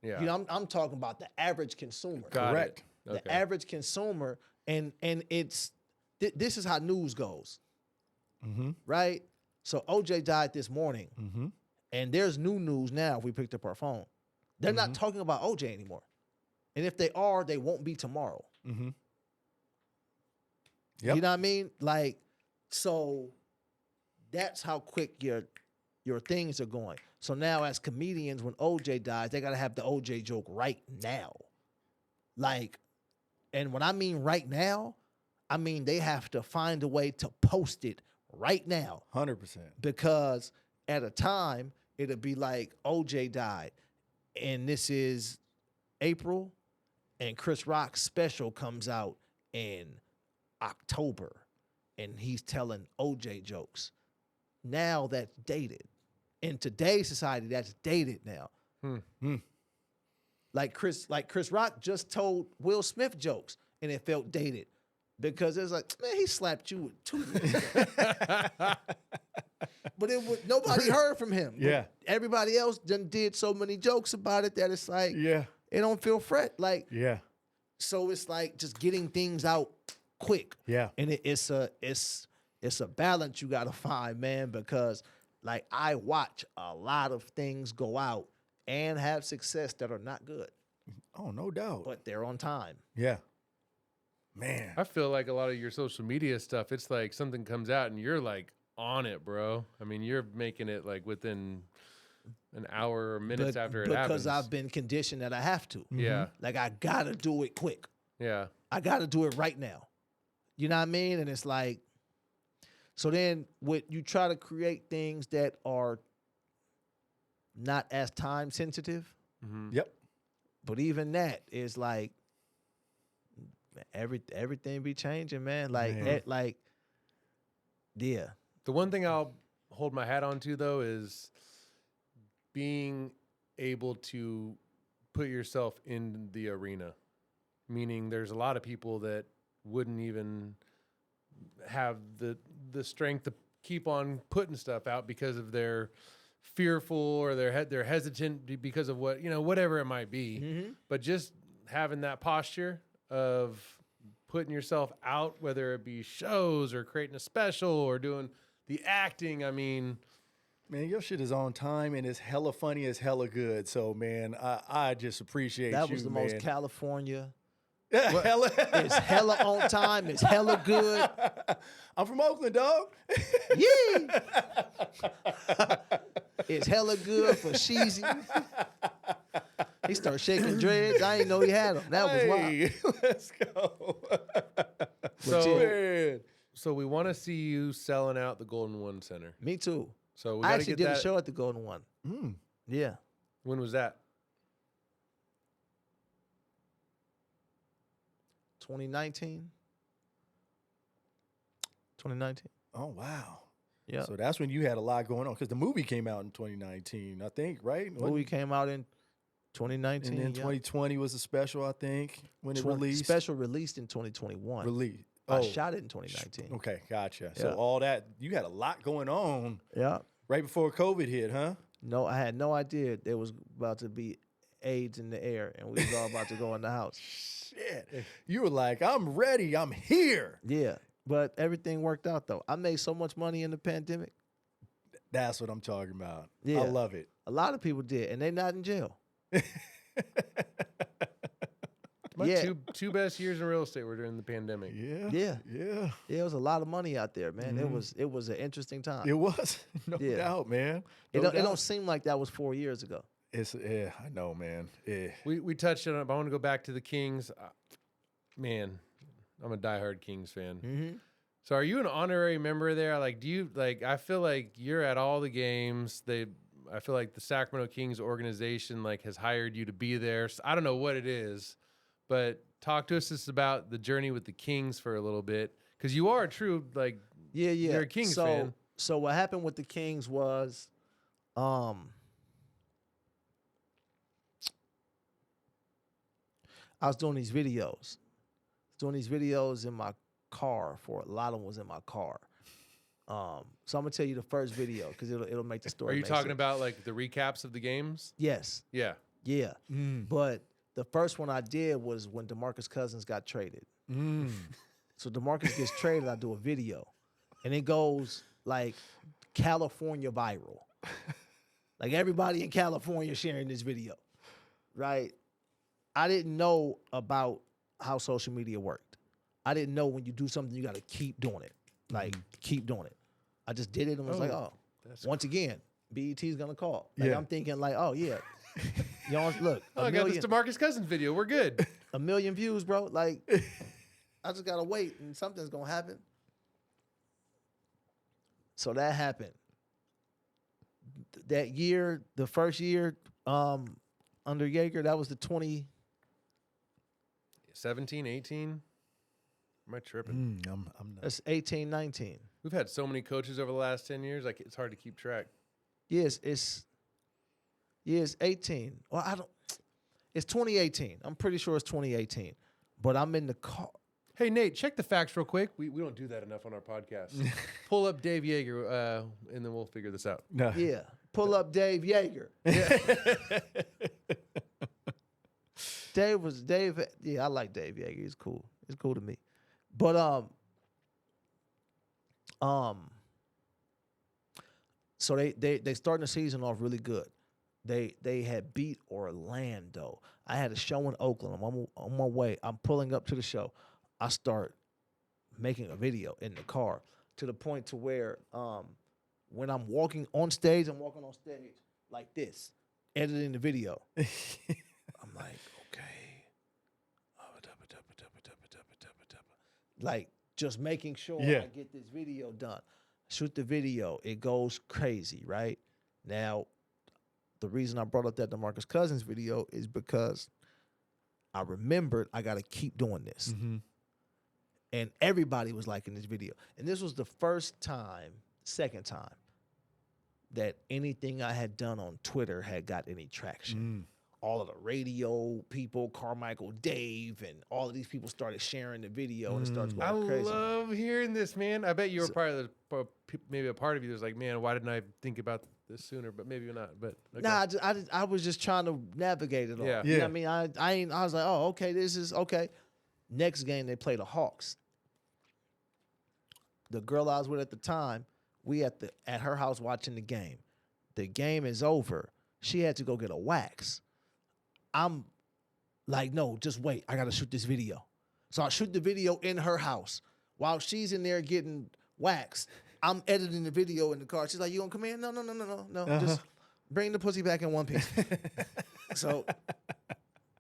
Yeah. You know, I'm talking about the average consumer. Got Correct. it. The Okay. average consumer, and it's this is how news goes, right? So OJ died this morning, and there's new news now. If we picked up our phone, they're not talking about OJ anymore, and if they are, they won't be tomorrow. Yep. You know what I mean? Like, so that's how quick your things are going. So now, as comedians, when OJ dies, they gotta have the OJ joke right now, like. And when I mean right now, I mean they have to find a way to post it right now, 100%. because at a time it'll be like OJ died, and this is April, and Chris Rock's special comes out in October, and he's telling OJ jokes. Now that's dated. In today's society, that's dated now. Like Chris Rock just told Will Smith jokes, and it felt dated because it's like, man, he slapped you with 2 years ago. But nobody heard from him. But Yeah. everybody else did so many jokes about it that it's like, Yeah. it don't feel fresh. Like, Yeah. so it's like just getting things out quick. Yeah. And it's a balance you gotta find, man, because like I watch a lot of things go out and have success that are not good, Oh, no doubt. but they're on time. Yeah. Man. I feel like a lot of your social media stuff, it's like something comes out and you're like on it, bro. I mean, you're making it like within an hour or minutes after it happens. Because I've been conditioned that I have to. Yeah. Like I gotta do it quick. Yeah. I got to do it right now. You know what I mean? And it's like, so then when you try to create things that are not as time sensitive, Yep. but even that is like, everything be changing, man. Like, Man. Yeah. The one thing I'll hold my hat on to, though, is being able to put yourself in the arena. Meaning there's a lot of people that wouldn't even have the strength to keep on putting stuff out because of their fearful or they're hesitant because of what, whatever it might be. But just having that posture of putting yourself out, whether it be shows or creating a special or doing the acting, I mean, Man, your shit is on time and it's hella funny, it's hella good. So, man, I just appreciate That you, was the man. most California. Hella. It's hella on time. It's hella good. I'm from Oakland, dog. Yee! It's hella good for Sheezy. He started shaking dreads. I didn't know he had them. That was wild. Hey, let's go. So, Man. so we want to see you selling out the Golden One Center. Me too. So we I got to actually get did that. a show at the Golden One. Yeah. When was that? 2019. 2019. Oh, wow. Yeah. So that's when you had a lot going on because the movie came out in 2019, I think, right? Movie came out in 2019. And then yeah. 2020 was a special, I think, when it 20 released. Special released in 2021. Release. I shot it in 2019. Okay, gotcha. So Yeah. all that, you had a lot going on Yeah. right before COVID hit, huh? No, I had no idea there was about to be AIDS in the air and we was all about to go in the house. Shit. You were like, I'm ready. I'm here. Yeah. But everything worked out though. I made so much money in the pandemic. That's what I'm talking about. Yeah. I love it. A lot of people did, and they not in jail. My Yeah. two best years in real estate were during the pandemic. Yeah. Yeah. Yeah. There was a lot of money out there, man. It was an interesting time. It was. No Yeah. doubt, man. It No don't doubt. seem like that was 4 years ago. It's, yeah, I know, man. Yeah. We touched on it, but I want to go back to the Kings. Man, I'm a diehard Kings fan. Mm-hmm. So are you an honorary member there? Like, do you like? I feel like you're at all the games. I feel like the Sacramento Kings organization like has hired you to be there. So I don't know what it is, but talk to us just about the journey with the Kings for a little bit, because you are a true like. Yeah. You're a Kings fan. So what happened with the Kings was, I was doing these videos. In my car. For a lot of them was in my car. So I'm gonna tell you the first video because it'll make the story. Are you make talking sense. about like the recaps of the games? Yes. Yeah. Yeah. But the first one I did was when DeMarcus Cousins got traded. So DeMarcus gets traded, I do a video. And it goes like California viral. Like everybody in California sharing this video. Right? I didn't know about how social media worked. I didn't know when you do something, you got to keep doing it. Like, keep doing it. I just did it and was like, oh, once again, BET's going to call. Like, Yeah. I'm thinking like, oh, yeah. You know, look, Oh, I got this DeMarcus Cousins video. We're good. 1 million views, bro. Like, I just got to wait and something's going to happen. So that happened. That year, the first year under Yeager, that was the 17, 18. Am I tripping? I'm not. that's 18, 19. We've had so many coaches over the last 10 years. Like it's hard to keep track. Yes, it's 18. Well, it's 2018. I'm pretty sure it's 2018. But I'm in the car. Hey, Nate, check the facts real quick. We don't do that enough on our podcast. Pull up Dave Yeager, and then we'll figure this out. No. Yeah. Pull up Dave Yeager. Dave. Yeah, I like Dave Yeager. He's cool. He's cool to me. But so they starting the season off really good. They had beat Orlando. I had a show in Oakland. I'm on my way. I'm pulling up to the show. I start making a video in the car to the point to where when I'm walking on stage like this, editing the video. I'm like, okay. like just making sure Yeah. I get this video done. Shoot the video, it goes crazy, right? Now, the reason I brought up that DeMarcus Cousins video is because I remembered I got to keep doing this. Mm-hmm. And everybody was liking this video. And this was the second time that anything I had done on Twitter had got any traction. All of the radio people, Carmichael, Dave, and all of these people started sharing the video and it started I going crazy. love hearing this, man. I bet you were maybe a part of you was like, man, why didn't I think about this sooner? But maybe not. But okay. Nah, I was just trying to navigate it all. Yeah. You know what I mean? I was like, oh, okay, this is okay. Next game they play the Hawks. The girl I was with at the time, we at her house watching the game. The game is over. She had to go get a wax. I'm like, no, just wait. I gotta shoot this video. So I shoot the video in her house while she's in there getting waxed. I'm editing the video in the car. She's like, you gonna come in? No. Just bring the pussy back in one piece. So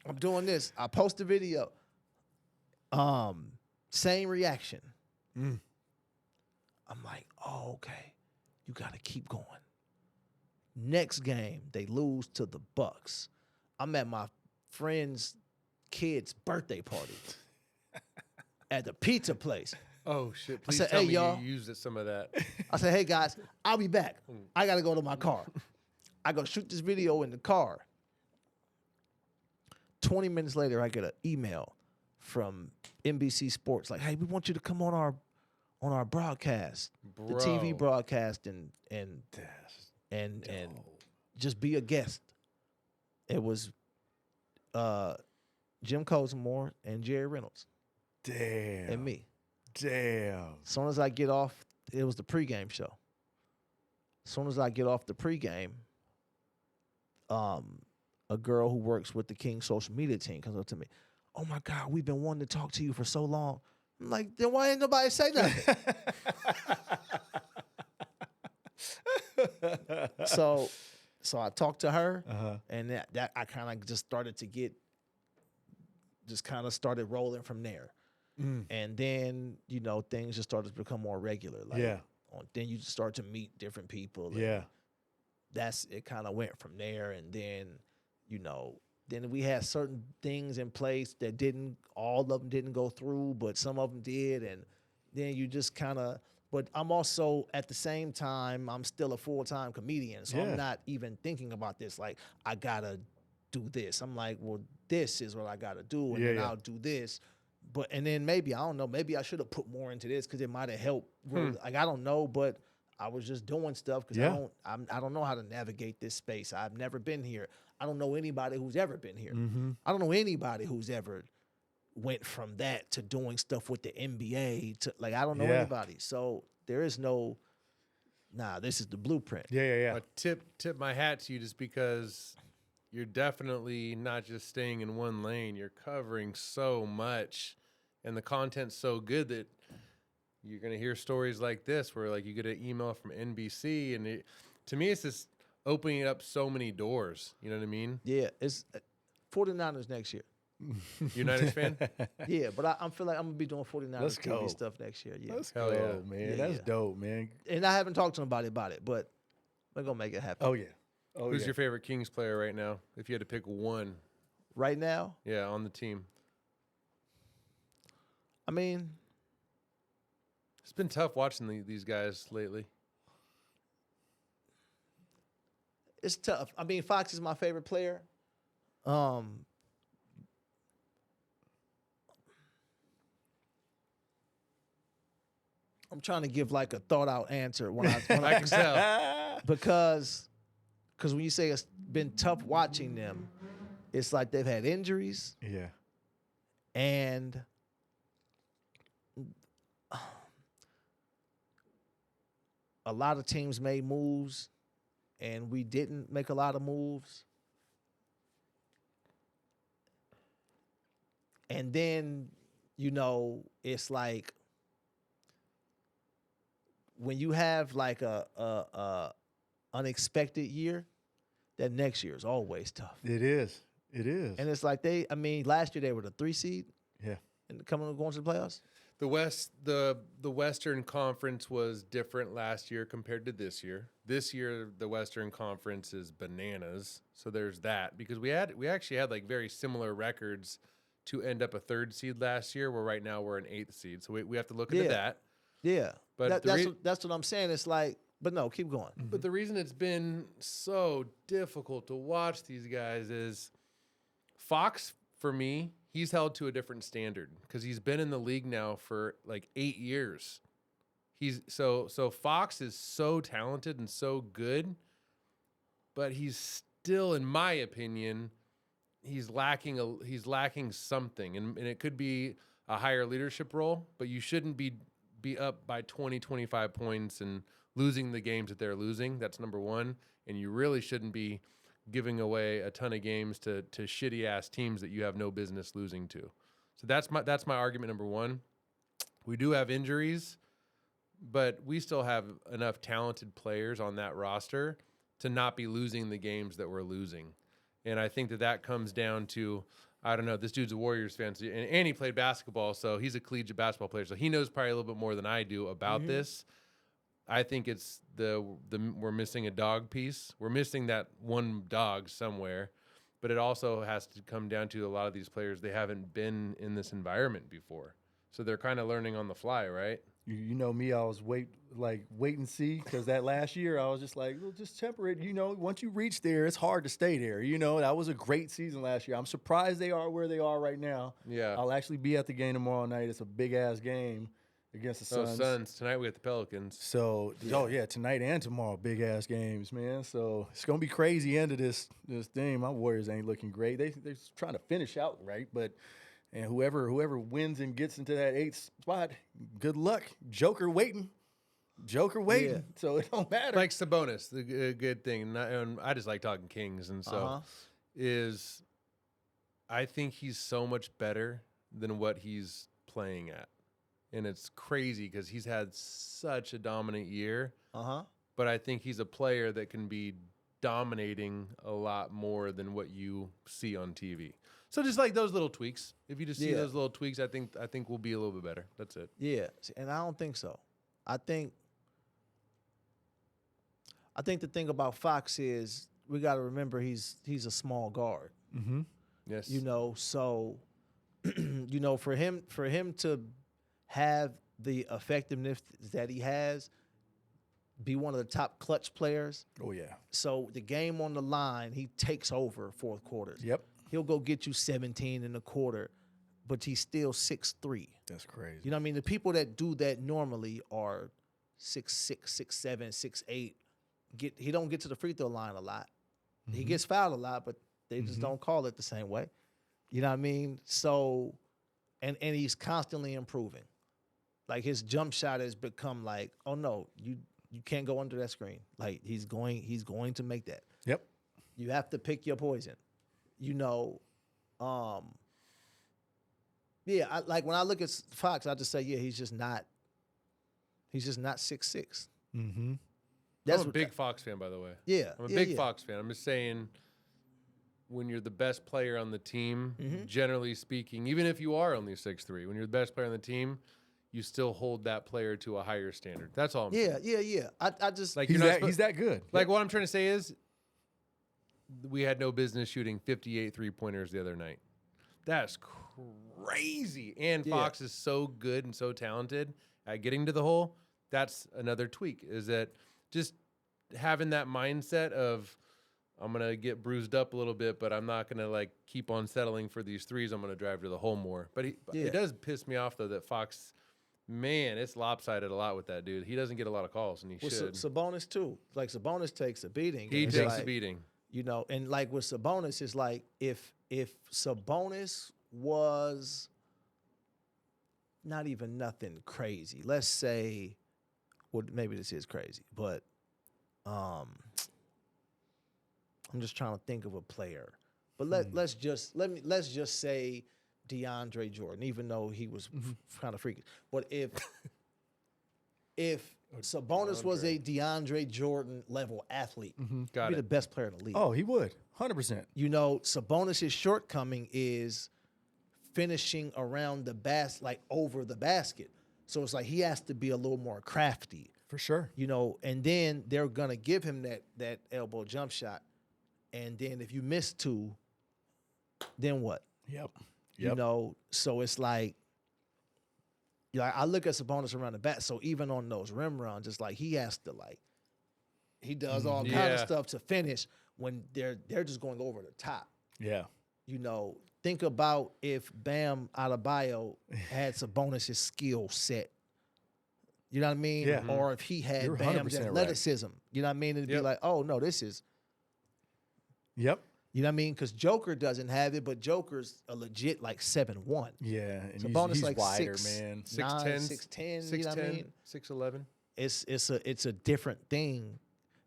I'm doing this. I post the video. Same reaction. I'm like, oh, okay. You gotta keep going. Next game, they lose to the Bucks. I'm at my friend's kid's birthday party at the pizza place. Oh shit! Please said, tell "Hey, me y'all." you used some of that. I said, hey guys, I'll be back. I gotta go to my car. I go shoot this video in the car. 20 minutes later, I get an email from NBC Sports like, hey, we want you to come on our broadcast, the TV Bro. broadcast, and just be a guest. It was Jim Cosmore and Jerry Reynolds Damn. and me. Damn. As soon as I get off, it was the pregame show. As soon as I get off the pregame, a girl who works with the King social media team comes up to me. Oh my God, we've been wanting to talk to you for so long. I'm like, then why ain't nobody say nothing? So I talked to her, and that I kind of just started to get, just kind of started rolling from there. And then, things just started to become more regular. Like, then you start to meet different people. Yeah. It kind of went from there. And then, then we had certain things in place that all of them didn't go through, but some of them did. And then you just kind of, but I'm also, at the same time, I'm still a full-time comedian. So I'm not even thinking about this. Like, I got to do this. I'm like, well, this is what I got to do. And then I'll do this. And then maybe, I don't know, maybe I should have put more into this because it might have helped. Like, I don't know, but I was just doing stuff because I don't know how to navigate this space. I've never been here. I don't know anybody who's ever been here. I don't know anybody who's ever went from that to doing stuff with the NBA to, like, I don't know anybody. So there is no, this is the blueprint. Yeah. But tip my hat to you just because you're definitely not just staying in one lane. You're covering so much, and the content's so good that you're gonna hear stories like this, where like you get an email from NBC, and to me, it's just opening up so many doors. You know what I mean? Yeah, it's 49ers next year. United fan? Yeah, but I feel like I'm gonna be doing 49ers Let's go. TV stuff next year. Yeah, Let's Hell go, yeah. man. Yeah, That's yeah. dope, man. and I haven't talked to nobody about it, but we're gonna make it happen. Oh, yeah. Oh, Who's yeah. your favorite Kings player right now? If you had to pick one, Right now, yeah, on the team. I mean, It's been tough watching these guys lately. it's tough. I mean, Fox is my favorite player. I'm trying to give like a thought out answer when I I can tell. because when you say it's been tough watching them, it's like they've had injuries Yeah. and a lot of teams made moves and we didn't make a lot of moves. And then, it's like when you have like a unexpected year, that next year is always tough. It is. It is. And it's like last year they were the 3 seed yeah. and going to the playoffs. The Western Conference was different last year compared to this year. This year, the Western Conference is bananas. So there's that, because we actually had like very similar records to end up a 3rd seed last year, where right now we're an 8th seed. So we have to look into that. Yeah. But That's what I'm saying. It's like, but no, keep going. But the reason it's been so difficult to watch these guys is Fox, for me, he's held to a different standard because he's been in the league now for like 8 years. So Fox is so talented and so good, but he's still, in my opinion, he's lacking something, and it could be a higher leadership role, but you shouldn't be up by 20, 25 points and losing the games that they're losing. That's number one. And you really shouldn't be giving away a ton of games to shitty ass teams that you have no business losing to. So that's my argument number one. We do have injuries, but we still have enough talented players on that roster to not be losing the games that we're losing. And I think that comes down to, I don't know, this dude's a Warriors fan, and he played basketball, so he's a collegiate basketball player, so he knows probably a little bit more than I do about this. I think it's we're missing a dog piece. We're missing that one dog somewhere, but it also has to come down to a lot of these players, they haven't been in this environment before. So they're kind of learning on the fly, right? You know me, I was wait and see, because that last year I was just like, well, just temper it. You know, once you reach there, it's hard to stay there. You know, that was a great season last year. I'm surprised they are where they are right now. Yeah. I'll actually be at the game tomorrow night. It's a big-ass game against the Suns. Suns. Tonight we got the Pelicans. So, tonight and tomorrow, big-ass games, man. So it's going to be crazy end of this thing. My Warriors ain't looking great. They're trying to finish out, right? But and whoever wins and gets into that 8th spot, good luck. Joker waiting. Yeah. So it don't matter. Like Sabonis, the good thing, and I just like talking Kings, and so I think he's so much better than what he's playing at. And it's crazy because he's had such a dominant year. But I think he's a player that can be dominating a lot more than what you see on TV. So just like those little tweaks. If you just see those little tweaks, I think we'll be a little bit better. That's it. Yeah, and I don't think so. I think the thing about Fox is we got to remember he's a small guard. Mm-hmm. Yes. You know, so you know, for him to have the effectiveness that he has, be one of the top clutch players. Oh, yeah. So the game on the line, he takes over fourth quarters. Yep. He'll go get you 17 in a quarter, but he's still 6'3". That's crazy. You know what I mean? The people that do that normally are 6'6", 6'7", 6'8". He don't get to the free throw line a lot. He gets fouled a lot, but they just don't call it the same way. You know what I mean? So, and he's constantly improving. Like his jump shot has become like, oh no, you can't go under that screen. Like he's going to make that. Yep. You have to pick your poison. You know, like when I look at Fox, I just say, he's just not 6'6". Mm-hmm. I'm a big Fox fan, by the way. Yeah. I'm a big Fox fan. I'm just saying, when you're the best player on the team, generally speaking, even if you are only 6'3", when you're the best player on the team, you still hold that player to a higher standard. That's all I'm saying. Yeah. I just like he's that good. Like what I'm trying to say is, we had no business shooting 58 3-pointers the other night. That's crazy. And Fox is so good and so talented at getting to the hole. That's another tweak, is that just having that mindset of, I'm going to get bruised up a little bit, but I'm not going to like keep on settling for these threes. I'm going to drive to the hole more. But it does piss me off, though, that Fox, man, it's lopsided a lot with that dude. He doesn't get a lot of calls, and he should. Sabonis, too. Like, Sabonis takes a beating. He takes a beating. You know, and like with Sabonis, it's like if Sabonis was not even nothing crazy, let's say, well, maybe this is crazy, but I'm just trying to think of a player. But let's just say DeAndre Jordan, even though he was kind of freaky. But if Sabonis was a DeAndre Jordan level athlete, he'd be the best player in the league. Oh, he would. 100%. You know, Sabonis' shortcoming is finishing around the like over the basket. So it's like he has to be a little more crafty, For sure. you know. And then they're gonna give him that elbow jump shot, and then if you miss 2, then what? Yep. You know. So it's like, I look at Sabonis around the back. So even on those rim runs, it's like he has to he does all kind of stuff to finish when they're just going over the top. Yeah. You know, think about if Bam Adebayo had Sabonis' skill set. You know what I mean? Yeah. Or if he had You're Bam's 100% right. athleticism. You know what I mean? It'd be like, oh, no, this is, Yep. you know what I mean? Because Joker doesn't have it, but Joker's a legit like 7'1". Yeah. And Sabonis he's like wider, 6'9", man. 6'10", you know what I mean? 6'11". It's a different thing.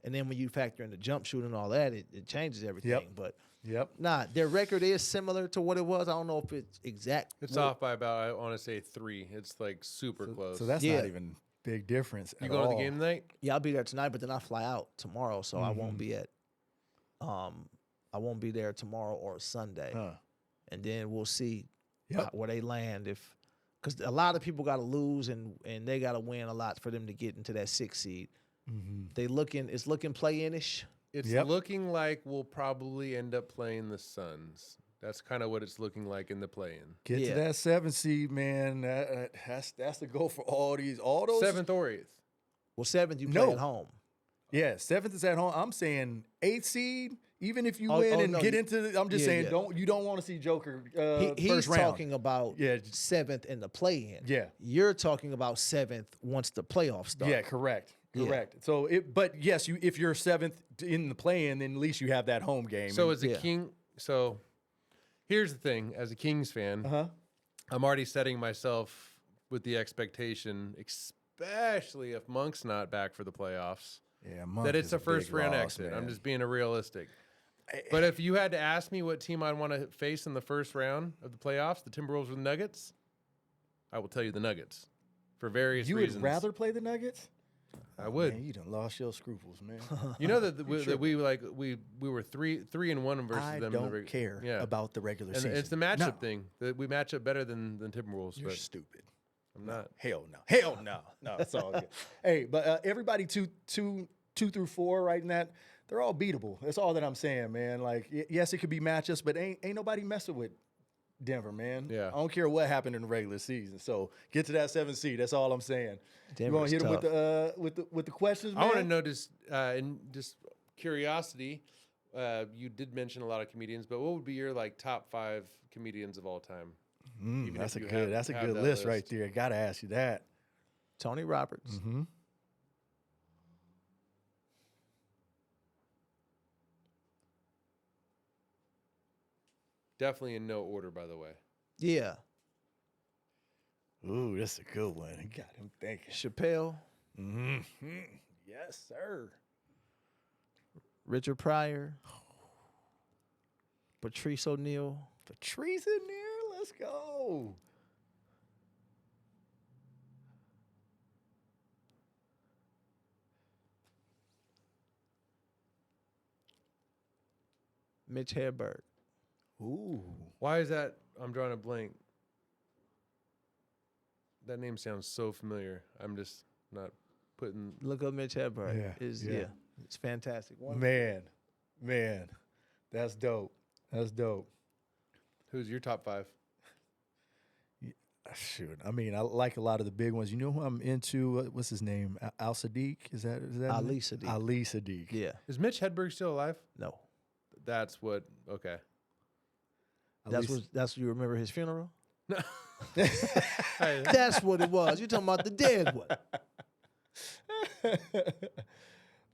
And then when you factor in the jump shoot and all that, it changes everything. Yep. But Yep. nah, their record is similar to what it was. I don't know if it's exact. It's off by about, I want to say 3. It's like super close. So that's Yeah. not even big difference. You at going to all. the game tonight? Yeah, I'll be there tonight, but then I fly out tomorrow, so I won't be at I won't be there tomorrow or Sunday. Huh. And then we'll see Yep. where they land because a lot of people got to lose and they got to win a lot for them to get into that 6 seed. It's looking play-in-ish. It's Yep. looking like we'll probably end up playing the Suns. That's kind of what it's looking like in the play-in. Get Yeah. to that 7 seed, man. That's the goal for all those. 7th or 8th. Well, 7th you play No. at home. Yeah, 7th is at home. I'm saying 8th seed. Even if you Oh, win oh, and no, get you- into, I'm just yeah, saying, yeah. you don't want to see Joker He's first round. talking about Yeah. 7th in the play-in. Yeah. You're talking about 7th once the playoffs start. Yeah, correct. Yeah. Correct. So, but yes, if you're 7th in the play-in, then at least you have that home game. So as a Yeah. King, so here's the thing: as a Kings fan, uh-huh. I'm already setting myself with the expectation, especially if Monk's not back for the playoffs, Yeah, Monk that it's is a first big round loss, exit. man. I'm just being realistic. But if you had to ask me what team I'd want to face in the first round of the playoffs, the Timberwolves or the Nuggets, I will tell you the Nuggets for various You reasons. would rather play the Nuggets? I would. Man, you done lost your scruples, man. You know that we were 3-1 versus I them. don't care about the regular And season. it's the matchup No. thing that we match up better than Timberwolves. You're but stupid. I'm not. Hell no. Hell no. No, it's all good. Hey, but everybody two through 4 right in that, they're all beatable. That's all that I'm saying, man. Like, yes, it could be matchups, but ain't nobody messing with Denver, man. Yeah. I don't care what happened in the regular season. So get to that 7th seed. That's all I'm saying. You want Denver's to hit tough. them with the questions, man? I want to know in just curiosity. You did mention a lot of comedians, but what would be your top 5 comedians of all time? Even That's a if you good. That's a have good that list right there. I gotta ask you that. Tony Roberts. Mm-hmm. Definitely in no order, by the way. Yeah. Ooh, that's a good one. You got him thinking. Chappelle. Mm-hmm. Yes, sir. Richard Pryor. Patrice O'Neal. Patrice in there. Let's go. Mitch Hedberg. Ooh. Why is that? I'm drawing a blank. That name sounds so familiar. I'm just not putting. Look up Mitch Hedberg. Yeah, It's, yeah. it's fantastic. Man, that's dope. That's dope. Who's your top 5? Shoot, I mean, I like a lot of the big ones. You know who I'm into? What's his name? Al Sadiq? Is that Ali his name? Sadiq. Ali Sadiq. Yeah. Is Mitch Hedberg still alive? No. That's what. Okay. Ali That's what you remember his funeral? Hey, That's what it was. You're talking about the dead one.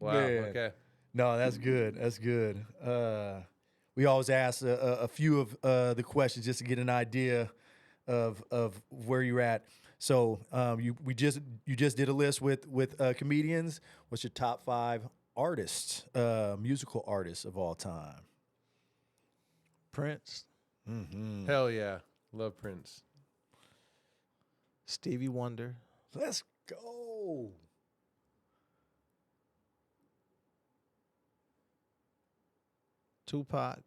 wow. Man. Okay. No, that's good. That's good. We always ask a few of the questions just to get an idea of where you're at. So you just did a list with comedians. What's your top 5 artists, musical artists of all time? Prince. Mm-hmm. Hell yeah. Love Prince. Stevie Wonder. Let's go. Tupac.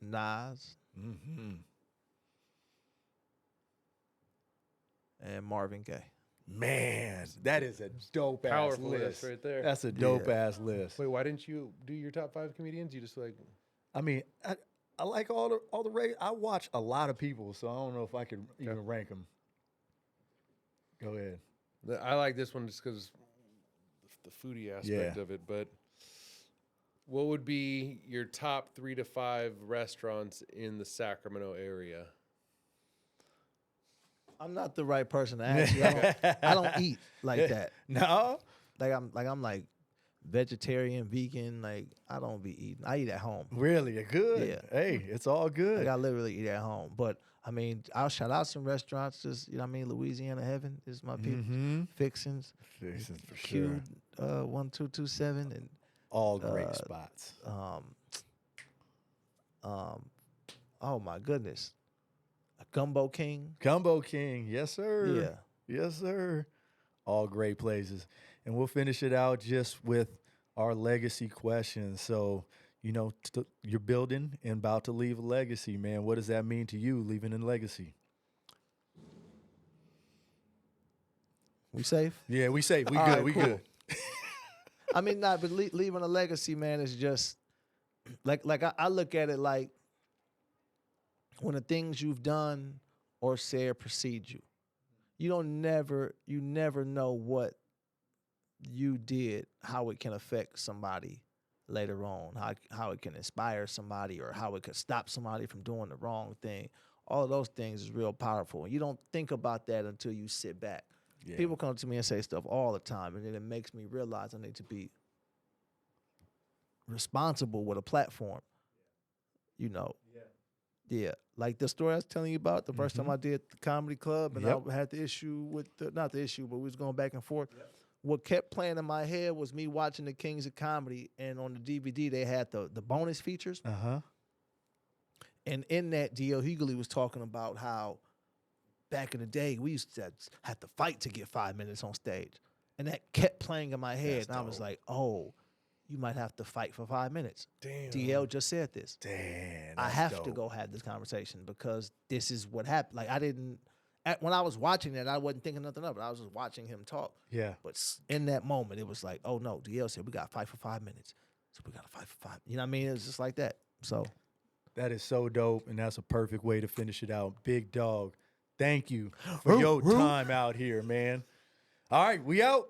Nas, Mm-hmm. and Marvin Gaye. Man, that is a dope ass Powerful list list right there. That's a dope ass list. Wait, why didn't you do your top 5 comedians? You just like, I mean, I like all the I watch a lot of people, so I don't know if I could even rank them. Go ahead. I like this one just because the foodie aspect of it. But what would be your top 3 to 5 restaurants in the Sacramento area? I'm not the right person to ask you. I don't eat like that. No? I'm vegetarian, vegan. Like I don't be eating. I eat at home. Really? You're good. Yeah. Hey, it's all good. Like I literally eat at home. But I mean, I'll shout out some restaurants. Just Louisiana Heaven is my people. Mm-hmm. Fixins. Fixins for Q, sure. 1227 and All great spots. oh my goodness, a Gumbo King. Gumbo King. Yes, sir. Yeah. Yes, sir. All great places. And we'll finish it out just with our legacy questions. So, you're building and about to leave a legacy, man. What does that mean to you, leaving a legacy? We safe? Yeah, we safe. We All good. right, We cool. good. I mean, but leaving a legacy, man, is just like I look at it like when the things you've done or said precede you. You never know what you did, how it can affect somebody later on, how it can inspire somebody or how it could stop somebody from doing the wrong thing. All of those things is real powerful. And you don't think about that until you sit back. Yeah. People come to me and say stuff all the time, and then it makes me realize I need to be responsible with a platform. Yeah. Like the story I was telling you about, the first time I did the comedy club, and I had the issue with not the issue, but we was going back and forth. What kept playing in my head was me watching the Kings of Comedy, and on the DVD they had the bonus features. Uh-huh. And in that, D.L. Hughley was talking about how back in the day we used to have to fight to get 5 minutes on stage. And that kept playing in my head. That's and I was dope. like, oh, you might have to fight for 5 minutes. damn. DL just said this. Damn. I that's have to dope. go have this conversation because this is what happened. Like when I was watching it, I wasn't thinking nothing of it. I was just watching him talk. Yeah. But in that moment, it was like, oh no, DL said we got to fight for 5 minutes. So we got to fight for 5. You know what I mean? It was just like that. So That is so dope, and that's a perfect way to finish it out. Big dog, thank you for your time out here, man. All right, we out.